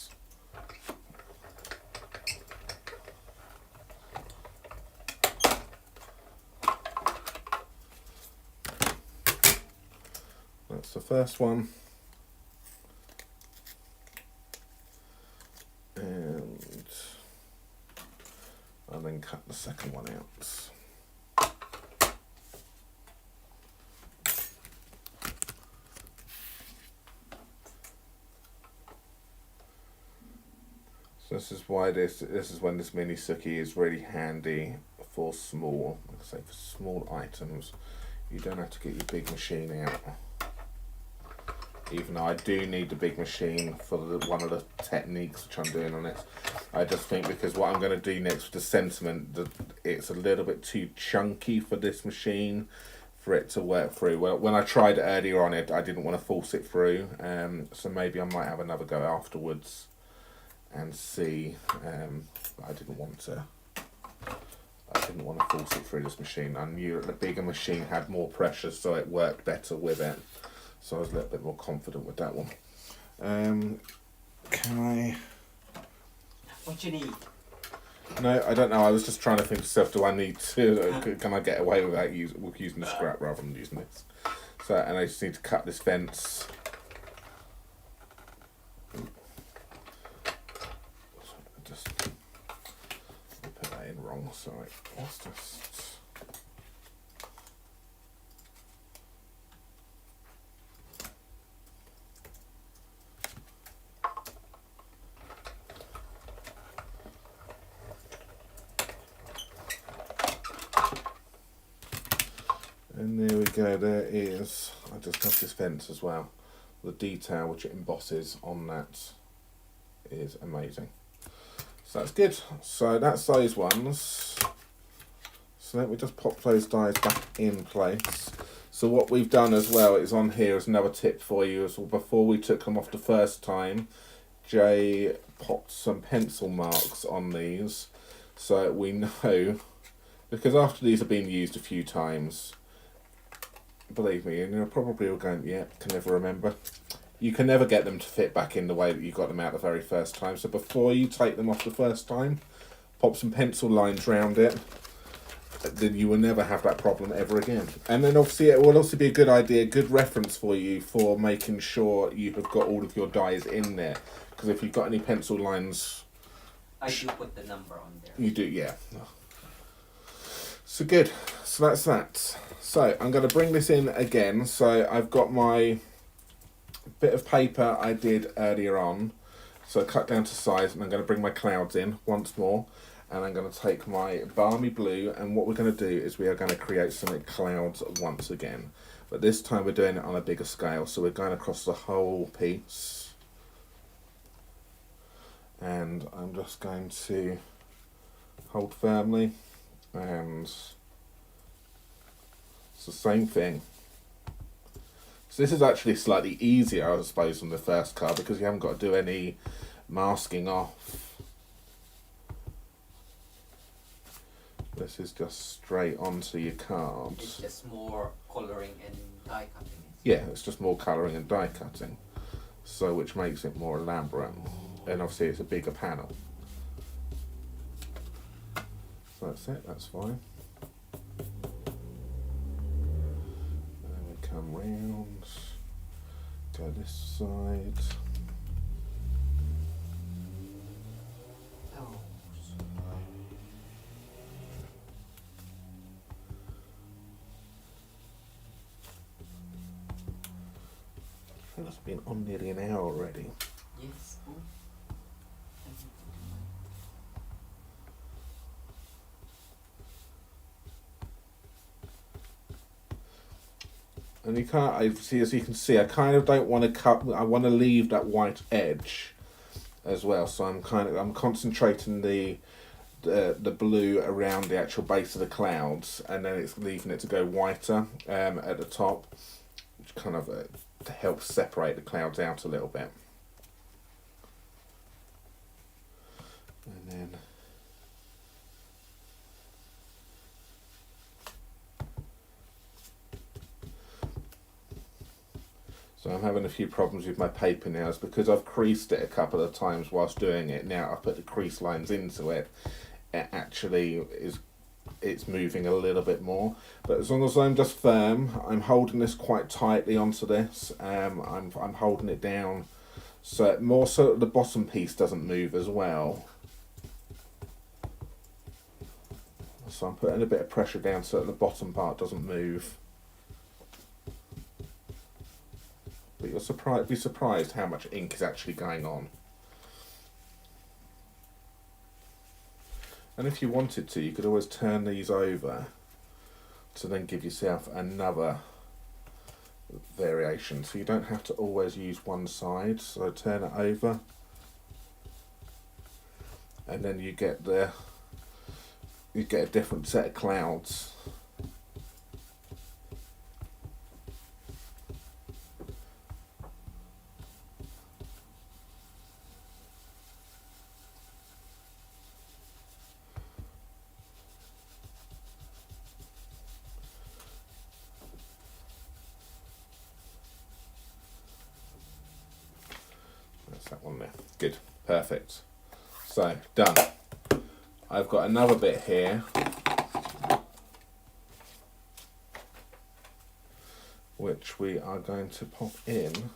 That's the first one. And I'll then cut the second one out. So this is why this is when this mini Suki is really handy for small, like I say, for small items. You don't have to get your big machine out. Even though I do need the big machine for one of the techniques which I'm doing on this. I just think because what I'm going to do next with the sentiment, that it's a little bit too chunky for this machine for it to work through. Well, when I tried it earlier on, I didn't want to force it through, so maybe I might have another go afterwards and see. I didn't want to force it through this machine. I knew that the bigger machine had more pressure, so it worked better with it. So I was a little bit more confident with that one. Can I? What you need? No, I don't know. I was just trying to think to myself, do I need to? Can I get away without using the scrap rather than using this? So, and I just need to cut this fence. Just put that in wrong. Sorry. Let's just. And there we go, there is, I just got this fence as well. The detail which it embosses on that is amazing. So that's good. So that's those ones. So let me just pop those dies back in place. So what we've done as well is on here is another tip for you as well. Before we took them off the first time, Jay popped some pencil marks on these so we know, because after these have been used a few times, believe me, and you're probably all going, yeah, can never remember. You can never get them to fit back in the way that you got them out the very first time. So before you take them off the first time, pop some pencil lines round it. Then you will never have that problem ever again. And then obviously it will also be a good idea, good reference for you for making sure you have got all of your dies in there. Because if you've got any pencil lines, I do put the number on there. you do, yeah. So good. So that's that. So I'm going to bring this in again. So I've got my bit of paper I did earlier on. So cut down to size, and I'm going to bring my clouds in once more. And I'm going to take my balmy blue, and what we're going to do is we are going to create some clouds once again. But this time we're doing it on a bigger scale. So we're going across the whole piece. And I'm just going to hold firmly, and it's the same thing. So this is actually slightly easier, I suppose, than the first card because you haven't got to do any masking off. This is just straight onto your card. It's just more colouring and die cutting. Yeah, it's just more colouring and die cutting, so which makes it more elaborate, and obviously it's a bigger panel. So that's it, that's fine. Then we come round, go this side. Oh. I think it's been on nearly an hour already. Yes. Oh. And you can't, as you can see, I kind of don't want to cut, I want to leave that white edge as well. So I'm concentrating the blue around the actual base of the clouds, and then it's leaving it to go whiter at the top, kind of to help separate the clouds out a little bit. And then so I'm having a few problems with my paper now. It's because I've creased it a couple of times whilst doing it. Now I've put the crease lines into it. It actually it's moving a little bit more, but as long as I'm just firm, I'm holding this quite tightly onto this. I'm holding it down so more so that the bottom piece doesn't move as well. So I'm putting a bit of pressure down so that the bottom part doesn't move. But you'll be surprised how much ink is actually going on. And if you wanted to, you could always turn these over to then give yourself another variation. So you don't have to always use one side. So turn it over, and then you get a different set of clouds. That one there. Good, perfect. So done. I've got another bit here which we are going to pop in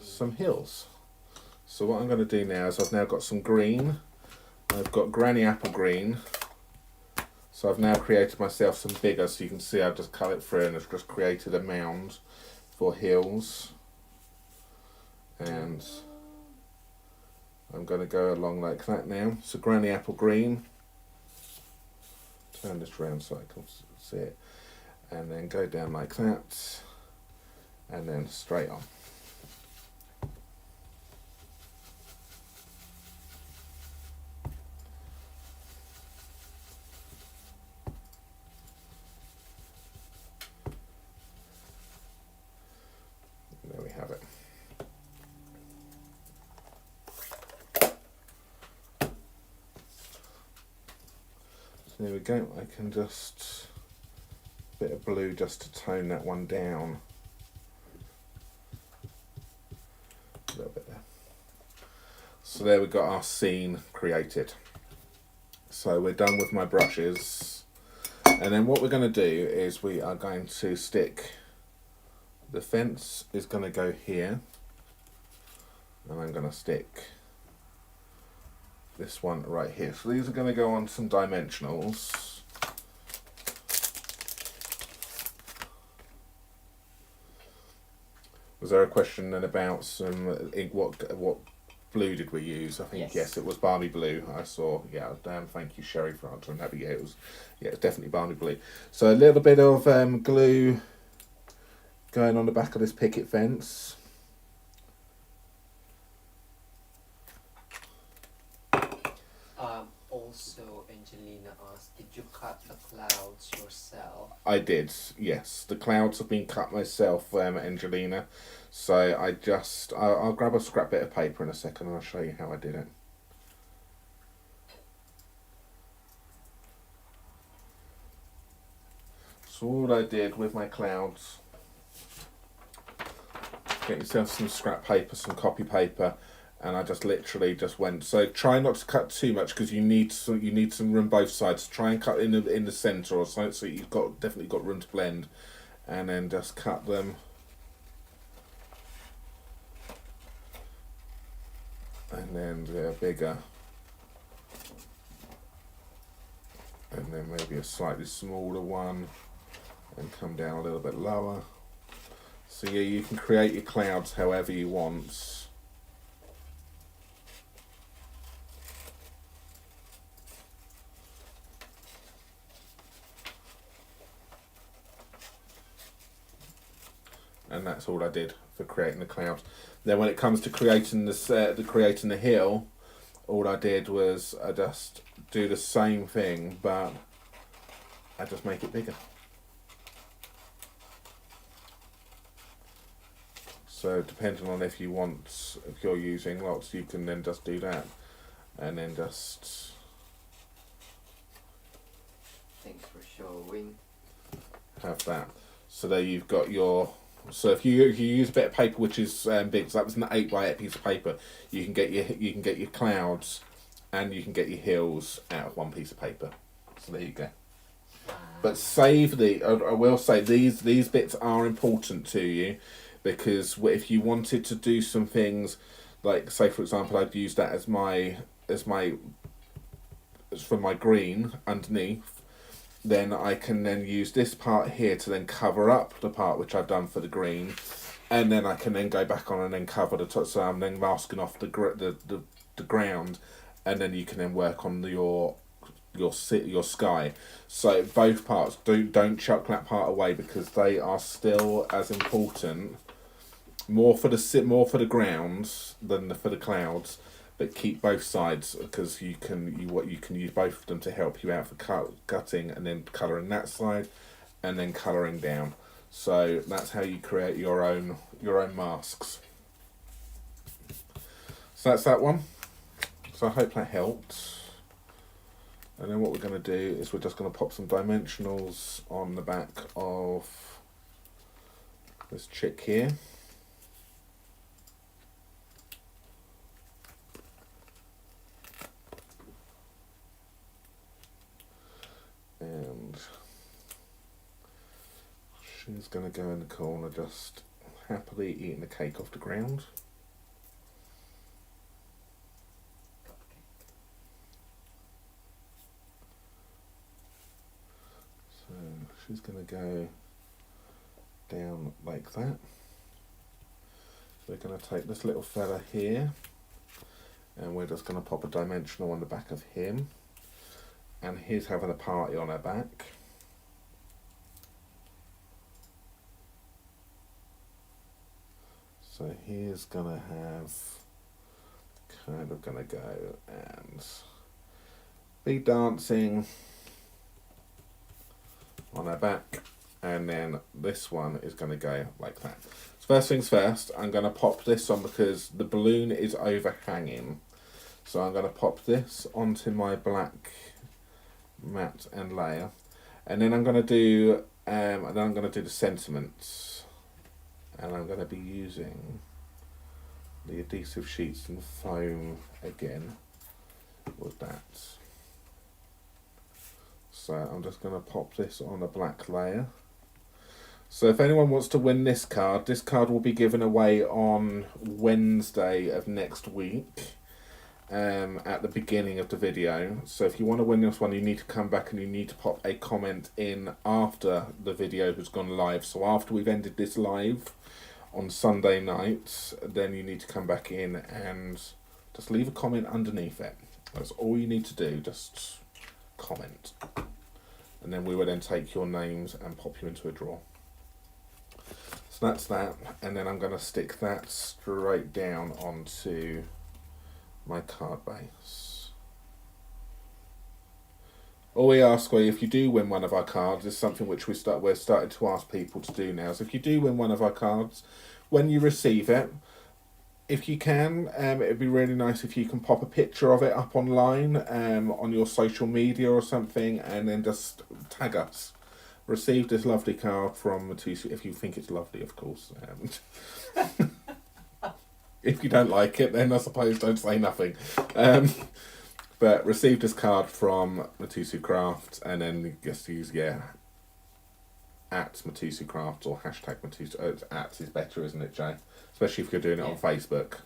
some hills. So what I'm going to do now is I've now got some green. I've got granny apple green. So I've now created myself some bigger, so you can see I've just cut it through and I've just created a mound for hills, and I'm going to go along like that now. So granny apple green, turn this round so I can see it, and then go down like that, and then straight on. There we have it. So there we go. I can just a bit of blue just to tone that one down a little bit there. So there we got our scene created. So we're done with my brushes, and then what we're going to do is we are going to stick. The fence is going to go here, and I'm going to stick this one right here. So these are going to go on some dimensionals. Was there a question then about some ink? What blue did we use? I think yes, it was balmy blue. I saw. Yeah, damn. Thank you, Sherry, for answering that. But yeah, it was definitely balmy blue. So a little bit of glue going on the back of this picket fence. Also, Angelina asked, did you cut the clouds yourself? I did, yes. The clouds have been cut myself, Angelina. So I'll grab a scrap bit of paper in a second and I'll show you how I did it. So all I did with my clouds, get yourself some scrap paper, some copy paper, and I just literally just went. So try not to cut too much because you need some room both sides. Try and cut in the centre or so you've definitely got room to blend, and then just cut them. And then they're bigger, and then maybe a slightly smaller one, and come down a little bit lower. So yeah, you can create your clouds however you want. And that's all I did for creating the clouds. Then when it comes to creating the hill, all I did was I just do the same thing, but I just make it bigger. So depending on if you're using lots, you can then just do that, and then just. Thanks for showing. Have that. So there you've got your. So if you use a bit of paper which is big, so that was an 8x8 piece of paper, you can get your clouds, and you can get your hills out of one piece of paper. So there you go. But save I will say these bits are important to you, because if you wanted to do some things, like say for example, I'd use that as for my green underneath, then I can then use this part here to then cover up the part which I've done for the green, and then I can then go back on and then cover the top, so I'm then masking off the ground, and then you can then work on your sky. So both parts, don't chuck that part away, because they are still as important, more for the grounds than for the clouds, but keep both sides, because you can use both of them to help you out for cutting and then colouring that side and then colouring down. So that's how you create your own masks. So that's that one. So I hope that helped. And then what we're going to do is we're just going to pop some dimensionals on the back of this chick here. And she's going to go in the corner just happily eating the cake off the ground. So she's going to go down like that. So we're going to take this little fella here, and we're just going to pop a dimensional on the back of him. And he's having a party on her back. So he's gonna go and be dancing on her back, and then this one is gonna go like that. So first things first, I'm gonna pop this on because the balloon is overhanging. So I'm gonna pop this onto my black mat and layer, and then I'm going to do the sentiments, and I'm going to be using the adhesive sheets and foam again with that. So I'm just going to pop this on a black layer. So if anyone wants to win this card will be given away on Wednesday of next week. At the beginning of the video. So if you want to win this one, you need to come back and you need to pop a comment in after the video has gone live. So after we've ended this live on Sunday night, then you need to come back in and just leave a comment underneath it. That's all you need to do, just comment. And then we will then take your names and pop you into a draw. So that's that, and then I'm going to stick that straight down onto my card base. All we ask for you, if you do win one of our cards, is something which we're starting to ask people to do now. So if you do win one of our cards, when you receive it, if you can, it'd be really nice if you can pop a picture of it up online on your social media or something, and then just tag us. Received this lovely card from Mitosu, if you think it's lovely, of course. If you don't like it, then I suppose don't say nothing. But received this card from Mitosu Crafts, and then just use at Mitosu Crafts or hashtag Mitosu. At is better, isn't it, Jay? Especially if you're doing it on Facebook.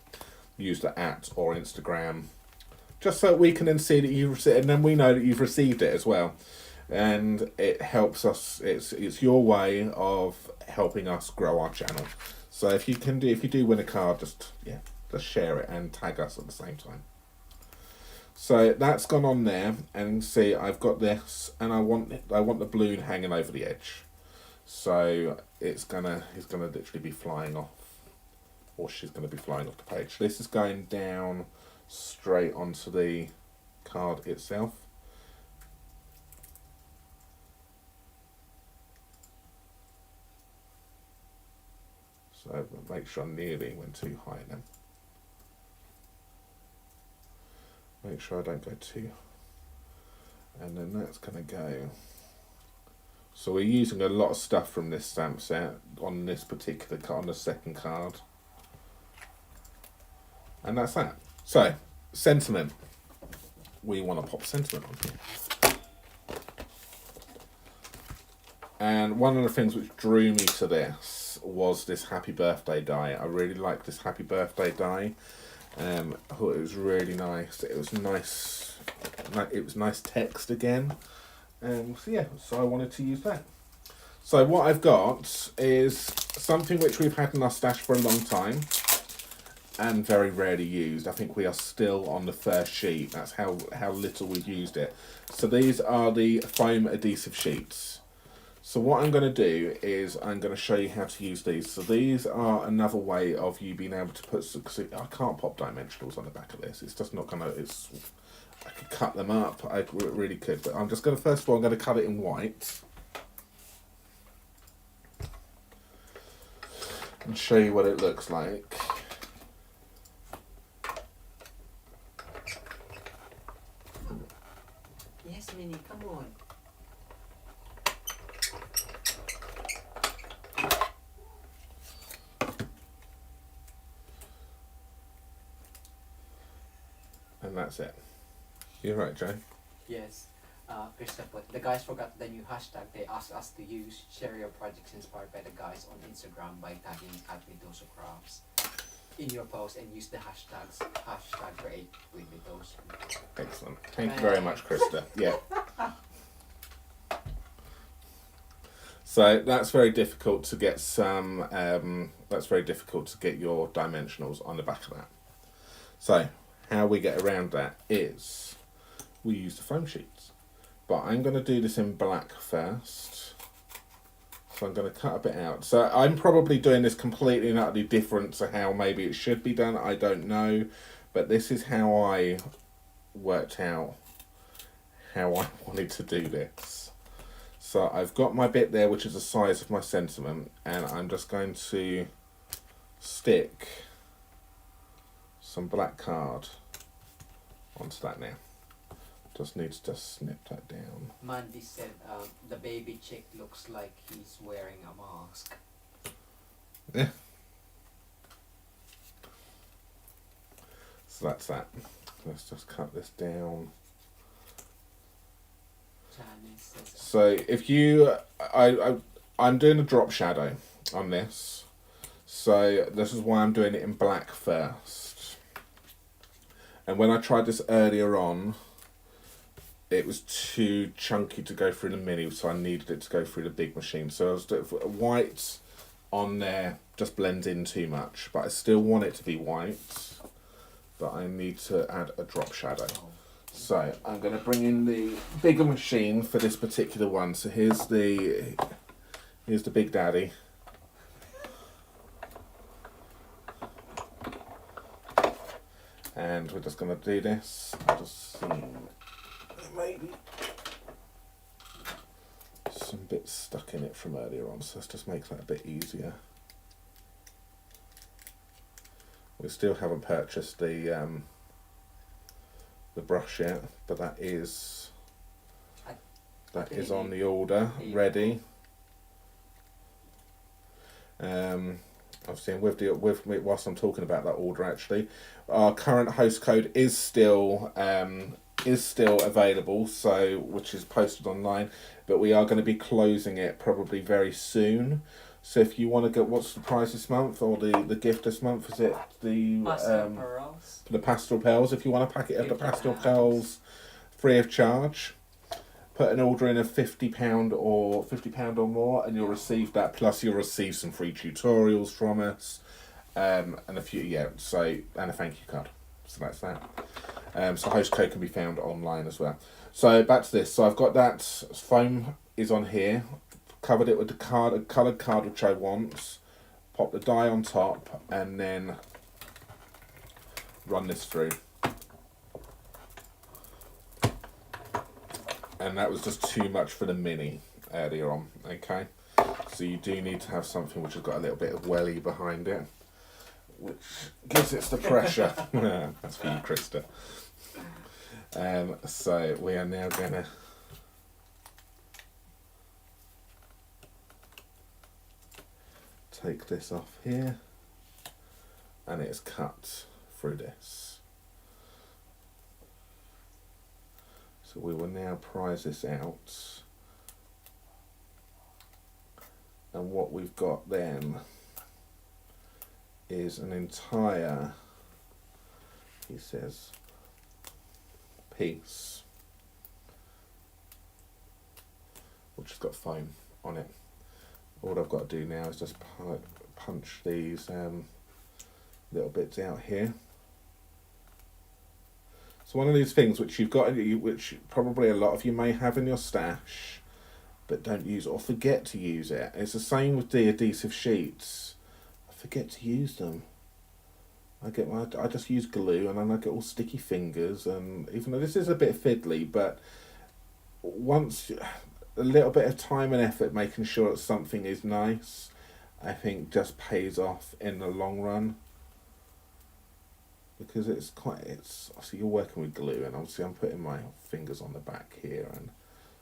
Use the at or Instagram, just so we can then see that you've received, and then we know that you've received it as well. And it helps us. It's your way of helping us grow our channel. So if you do win a card, just share it and tag us at the same time. So that's gone on there, and see I've got this, and I want the balloon hanging over the edge. So he's gonna literally be flying off, or she's gonna be flying off the page. This is going down straight onto the card itself. So So make sure I nearly went too high then. Make sure I don't go too. And then that's going to go. So we're using a lot of stuff from this stamp set on this particular card, on the second card. And that's that. So, sentiment. We want to pop sentiment on here. And one of the things which drew me to this was this happy birthday die. I really like this happy birthday die. I thought it was really nice. It was nice. It was nice text again. So yeah, so I wanted to use that. So what I've got is something which we've had in our stash for a long time and very rarely used. I think we are still on the first sheet. That's how little we've used it. So these are the foam adhesive sheets. So what I'm going to do is I'm going to show you how to use these. So these are another way of you being able to put, because I can't pop dimensionals on the back of this. It's just not going to, I could cut them up, I really could, but I'm just going to, first of all, I'm going to cut it in white. And show you what it looks like. Yes, Minnie, come on. And that's it. You're right, Joe. Yes. Krista put, the guys forgot the new hashtag they asked us to use. Share your projects inspired by the guys on Instagram by tagging at Mitosu Crafts in your post and use the hashtag create with Mitosu. Excellent. Thank you very much, Krista. Yeah. So that's very difficult to get some. That's very difficult to get your dimensionals on the back of that. So how we get around that is we use the foam sheets. But I'm going to do this in black first. So I'm going to cut a bit out. So I'm probably doing this completely and utterly different to how maybe it should be done. I don't know. But this is how I worked out how I wanted to do this. So I've got my bit there, which is the size of my sentiment. And I'm just going to stick some black card onto that now. Just needs to snip that down. Mandy said the baby chick looks like he's wearing a mask. Yeah. So that's that. Let's just cut this down. Janice says, So if you, I'm doing a drop shadow on this. So this is why I'm doing it in black first. And when I tried this earlier on, it was too chunky to go through the mini, so I needed it to go through the big machine. So I was doing white on there, just blends in too much, but I still want it to be white, but I need to add a drop shadow. So I'm going to bring in the bigger machine for this particular one. So here's the Big Daddy. And we're just going to do this. I'll just see. Maybe some bits stuck in it from earlier on, so let's just make that a bit easier. We still haven't purchased the brush yet, but that is on the order, ready. I've seen whilst I'm talking about that order, actually, our current host code is still available, so which is posted online, but we are going to be closing it probably very soon. So if you want to get, what's the prize this month, or the gift this month? Is it the pastel pearls? The pastel pearls? If you want a packet of the pastel pearls, free of charge, put an order in of £50 or more, and you'll receive that. Plus, you'll receive some free tutorials from us, and a few and a thank you card. So that's that. So host code can be found online as well. So back to this. So I've got that foam is on here. Covered it with the card, a coloured card which I want. Pop the die on top and then run this through. And that was just too much for the mini earlier on. Okay. So you do need to have something which has got a little bit of welly behind it, which gives it the pressure. That's for you, Krista. So we are now going to take this off here, and it's cut through this. So we will now prise this out, and what we've got then is an entire, he says, piece which has got foam on it. All I've got to do now is just punch these little bits out here. So one of these things which you've got, which probably a lot of you may have in your stash, but don't use or forget to use it. It's the same with the adhesive sheets. I forget to use them. I just use glue, and then I get all sticky fingers, and even though this is a bit fiddly, but once a little bit of time and effort making sure that something is nice, I think just pays off in the long run. Because it's obviously you're working with glue, and obviously I'm putting my fingers on the back here, and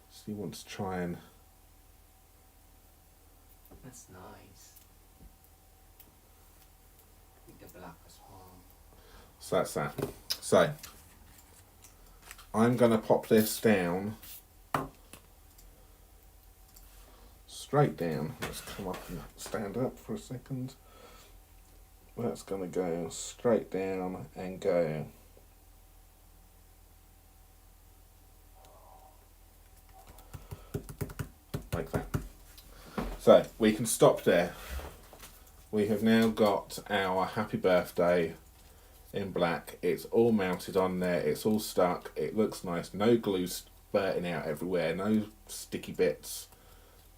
so you want to try and. That's nice. With the black as well. So that's that. So I'm going to pop this down, straight down. Let's come up and stand up for a second. That's going to go straight down and go like that. So we can stop there. We have now got our happy birthday in black. It's all mounted on there. It's all stuck. It looks nice. No glue spurting out everywhere. No sticky bits.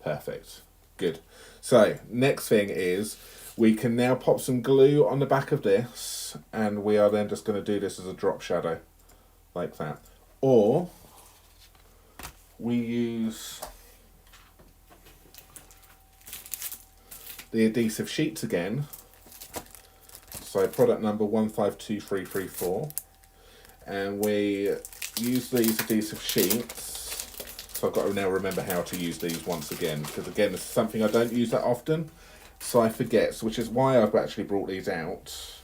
Perfect. Good. So next thing is we can now pop some glue on the back of this, and we are then just going to do this as a drop shadow like that. Or we use the adhesive sheets again. So product number 152334, and we use these adhesive sheets. So I've got to now remember how to use these once again, because again, this is something I don't use that often, so I forget, which is why I've actually brought these out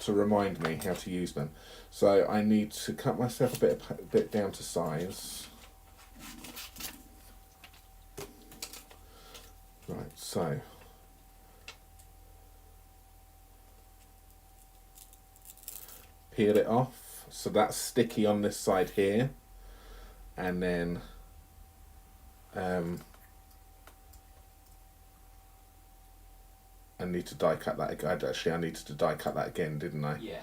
to remind me how to use them. So I need to cut myself a bit down to size. Right, so peel it off, so that's sticky on this side here, and then I need to die cut that again. I needed to die cut that again, didn't I? Yeah.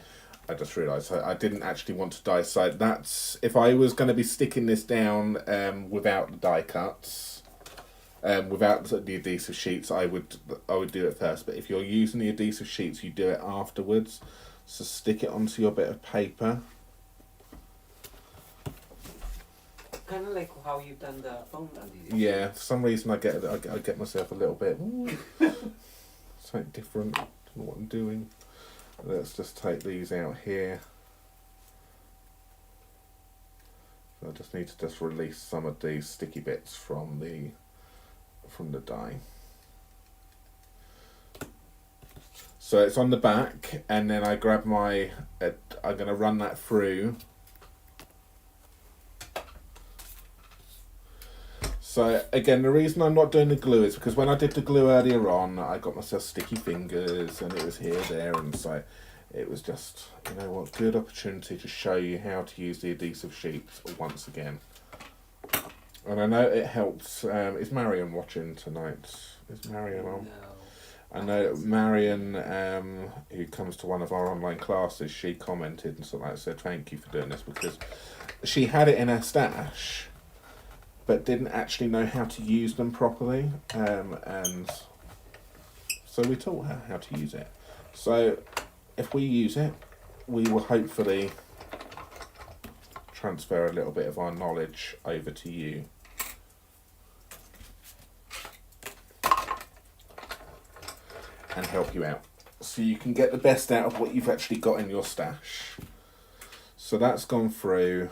I just realised I didn't actually want to die. So that's, if I was going to be sticking this down without the die cuts, without the adhesive sheets, I would do it first. But if you're using the adhesive sheets, you do it afterwards. So stick it onto your bit of paper. Kind of like how you've done the foam adhesive. Yeah, for some reason I get myself a little bit something different. Don't know what I'm doing. Let's just take these out here. So I just need to just release some of these sticky bits from the die. So it's on the back, and then I grab my. I'm going to run that through. So again, the reason I'm not doing the glue is because when I did the glue earlier on, I got myself sticky fingers, and it was here, there, and so it was just, you know what, good opportunity to show you how to use the adhesive sheets once again. And I know it helps. Is Marion watching tonight? Is Marion on? No. I know Marion, who comes to one of our online classes, she commented and sort of like said thank you for doing this, because she had it in her stash but didn't actually know how to use them properly, and so we taught her how to use it. So if we use it, we will hopefully transfer a little bit of our knowledge over to you. and help you out. So you can get the best out of what you've actually got in your stash. So that's gone through.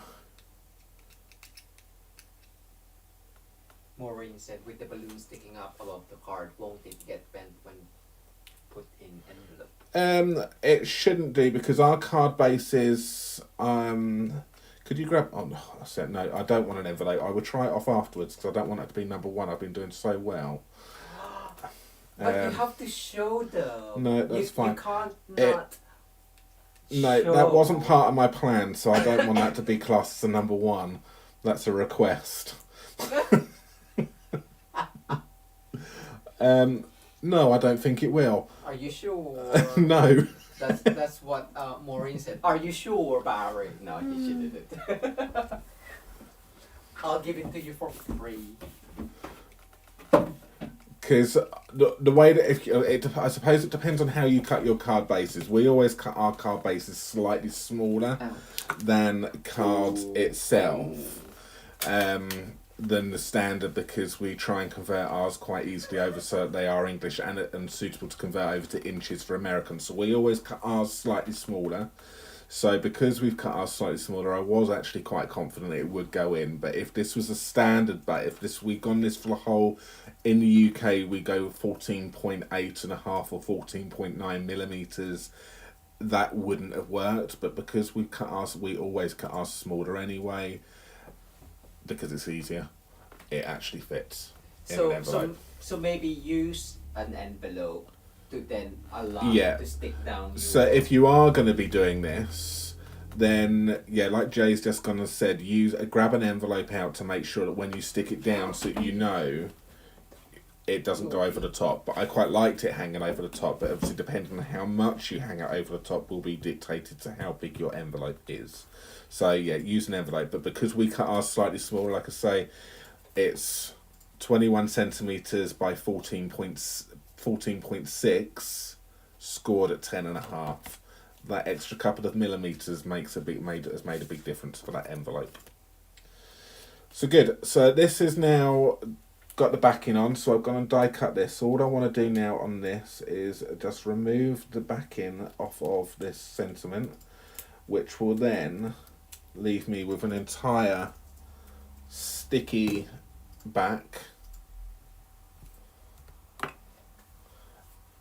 Maureen said, with the balloon sticking up above the card, won't it get bent when put in envelope? It shouldn't do, because our card bases. Could you grab? Oh no, I said no. I don't want an envelope. I would try it off afterwards because I don't want it to be number one. I've been doing so well. But you have to show them. No, that's fine. You can't not. No, show. that wasn't part of my plan, so I don't want that to be classed as a number one. That's a request. No, I don't think it will. Are you sure? No. That's what Maureen said. Are you sure, Barry? No, you shouldn't. I'll give it to you for free. Because the way that I suppose it depends on how you cut your card bases. We always cut our card bases slightly smaller than cards itself. Than the standard, because we try and convert ours quite easily over, so they are English and suitable to convert over to inches for Americans. So we always cut ours slightly smaller. So because we've cut ours slightly smaller, I was actually quite confident it would go in. But if this was a standard, we've gone this for the whole, in the UK we go 14.8 and a half or 14.9 millimeters, that wouldn't have worked. But because we always cut ours smaller anyway, because it's easier, it actually fits in an envelope. So maybe use an envelope to then allow to stick down. So if you are going to be doing this, then like Jay's just gonna said, grab an envelope out to make sure that when you stick it down, so you know it doesn't go over the top. But I quite liked it hanging over the top, but obviously depending on how much you hang it over the top will be dictated to how big your envelope is. So use an envelope, but because we cut ours slightly smaller, like I say, it's 21 centimeters by 14.6 scored at 10.5. That extra couple of millimeters has made a big difference for that envelope. So good. So this is now got the backing on, so I'm going to die cut this. So all I want to do now on this is just remove the backing off of this sentiment, which will then leave me with an entire sticky back,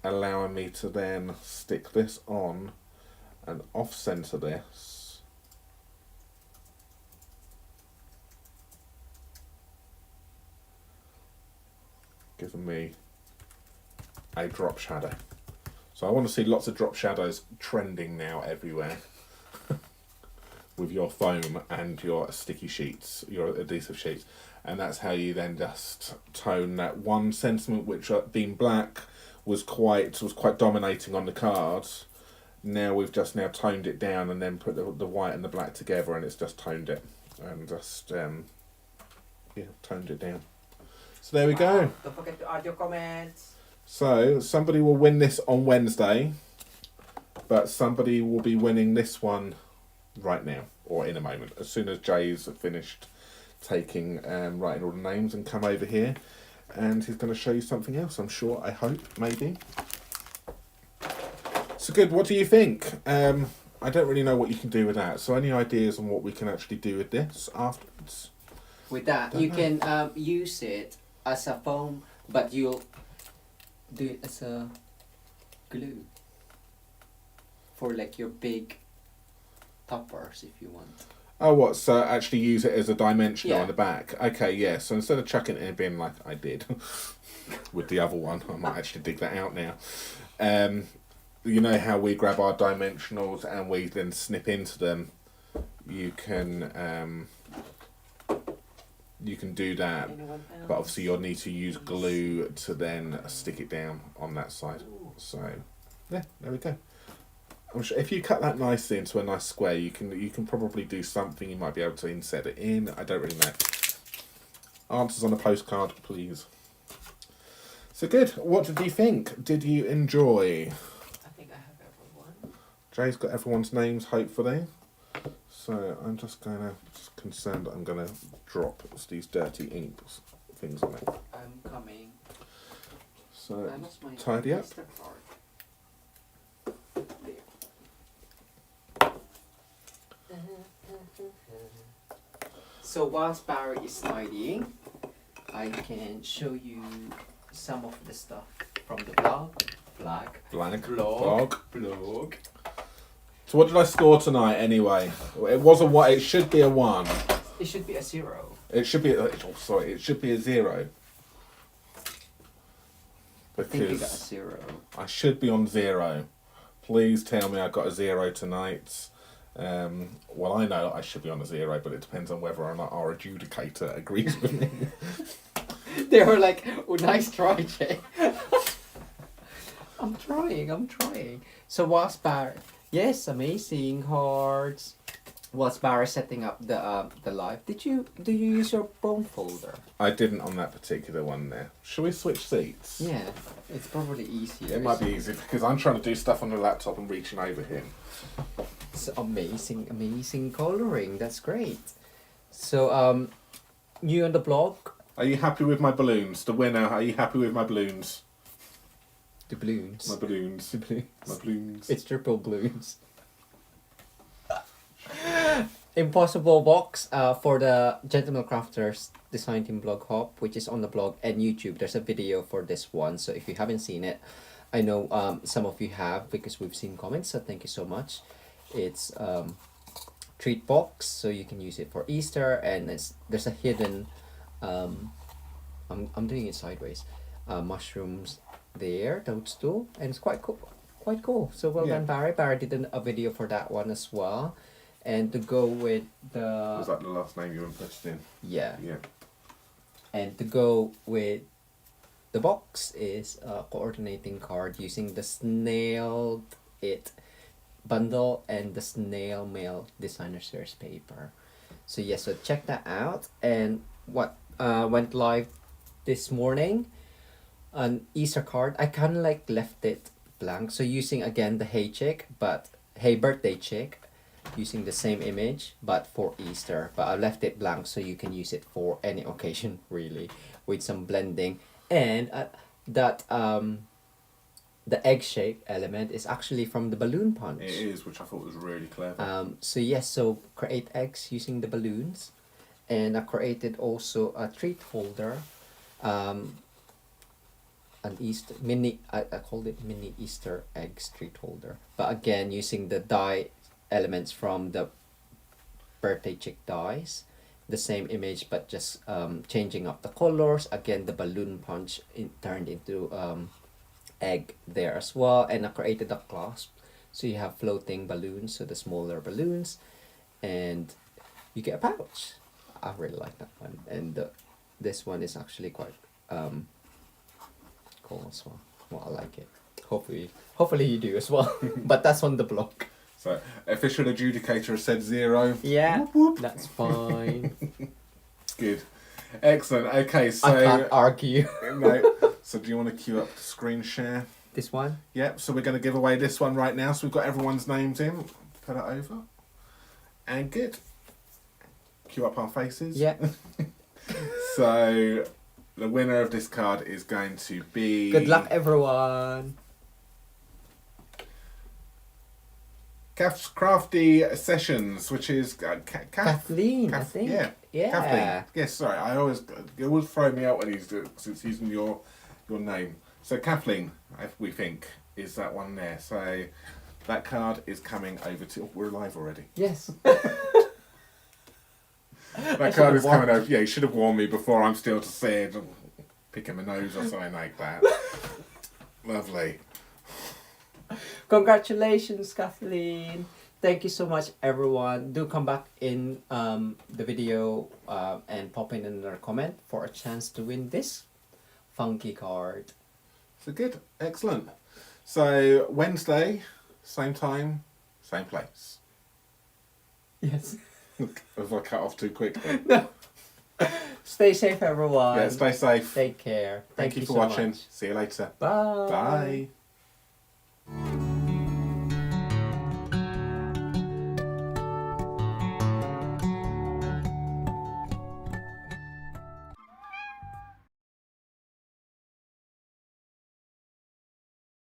allowing me to then stick this on and off center this, giving me a drop shadow. So I want to see lots of drop shadows trending now everywhere with your foam and your sticky sheets, your adhesive sheets. And that's how you then just tone that one sentiment, which being black was quite dominating on the cards. Now we've just toned it down and then put the white and the black together, and it's just toned it and just toned it down. So there we go. Don't forget to add your comments. So somebody will win this on Wednesday, but somebody will be winning this one right now, or in a moment, as soon as Jay's finished writing all the names and come over here, and he's going to show you something else, I'm sure, I hope, maybe. So good, what do you think? I don't really know what you can do with that, so any ideas on what we can actually do with this afterwards? With that, you can use it as a foam, but you'll do it as a glue for like your big toppers if you want. Oh, what? So actually use it as a dimensional on the back. Okay, yeah. So instead of chucking it in and being like I did with the other one, I might actually dig that out now. You know how we grab our dimensionals and we then snip into them? You can do that, but obviously you'll need to use glue to then stick it down on that side. So yeah, there we go. I'm sure if you cut that nicely into a nice square, you can probably do something. You might be able to insert it in. I don't really know. Answers on a postcard, please. So good. What did you think? Did you enjoy? I think I have everyone. Jay's got everyone's names, hopefully. So I'm just concerned that I'm gonna drop these dirty ink things on it. I'm coming. So tidy up. So whilst Barry is tidying, I can show you some of the stuff from the blog. Blog. So what did I score tonight anyway? It was a 1. It should be a 1. It should be a 0. It should be. Oh, sorry, it should be a 0. I think you got a Because 0. I should be on 0. Please tell me I got a 0 tonight. Well, I know I should be on a 0, but it depends on whether or not our adjudicator agrees with me. They were like, oh, nice try, Jay. I'm trying. So whilst Barry, yes, amazing hearts. Whilst Barry setting up the live, do you use your bone folder? I didn't on that particular one there. Shall we switch seats? Yeah, it's probably easier. It might be easy because I'm trying to do stuff on the laptop and reaching over him. It's amazing coloring. That's great. So you on the blog? Are you happy with my balloons? The winner, are you happy with my balloons? The balloons. My balloons. The balloons. My balloons. It's triple balloons. Impossible box for the Gentleman Crafters Design Team blog hop, which is on the blog and YouTube. There's a video for this one, so if you haven't seen it, I know some of you have because we've seen comments, so thank you so much. It's treat box, so you can use it for Easter, and there's a hidden I'm doing it sideways, mushrooms there, toadstool, and it's quite cool. So well done, Barry. Barry did a video for that one as well. And to go with the... Was that the last name you inputted in? Yeah. Yeah. And to go with the box is a coordinating card using the Snailed It bundle and the Snail Mail Designer Series paper. So yes, so check that out. And what went live this morning, an Easter card. I kind of like left it blank. So using again the Hey Chick, but Hey Birthday Chick, using the same image but for Easter, but I left it blank so you can use it for any occasion really, with some blending. And that the egg shape element is actually from the balloon punch. It is, which I thought was really clever. So yes, so create eggs using the balloons, and I created also a treat holder, an Easter mini. I called it mini Easter eggs treat holder, but again using the die elements from the birthday chick dies, the same image but just changing up the colors. Again, the balloon punch turned into egg there as well, and I created a clasp, so you have floating balloons, so the smaller balloons, and you get a pouch. I really like that one, and this one is actually quite cool as well. Well, I like it. Hopefully you do as well. But that's on the blog. So, official adjudicator has said 0. Yeah, whoop, whoop. that's fine. Good. Excellent. Okay, so... I can't argue. No. So do you want to queue up the screen share? This one? Yep, so we're going to give away this one right now. So we've got everyone's names in. Put it over. And good. Queue up our faces. Yeah. So, the winner of this card is going to be... Good luck, everyone. Crafty Sessions, which is Kathleen, I think. Yeah. Kathleen. Yes, sorry. It always throw me out when he's using your name. So Kathleen, we think, is that one there. So that card is coming over to... Oh, we're live already. Yes. That card is coming over. Yeah, you should have warned me before I'm still to say it. Picking my nose or something like that. Lovely. Congratulations, Kathleen. Thank you so much, everyone. Do come back in the video and pop in another comment for a chance to win this funky card. So good. Excellent. So Wednesday, same time, same place. Yes. If I cut off too quickly. No. Stay safe, everyone. Yeah, stay safe. Take care. Thank you for so watching. much. See you later. Bye. Bye.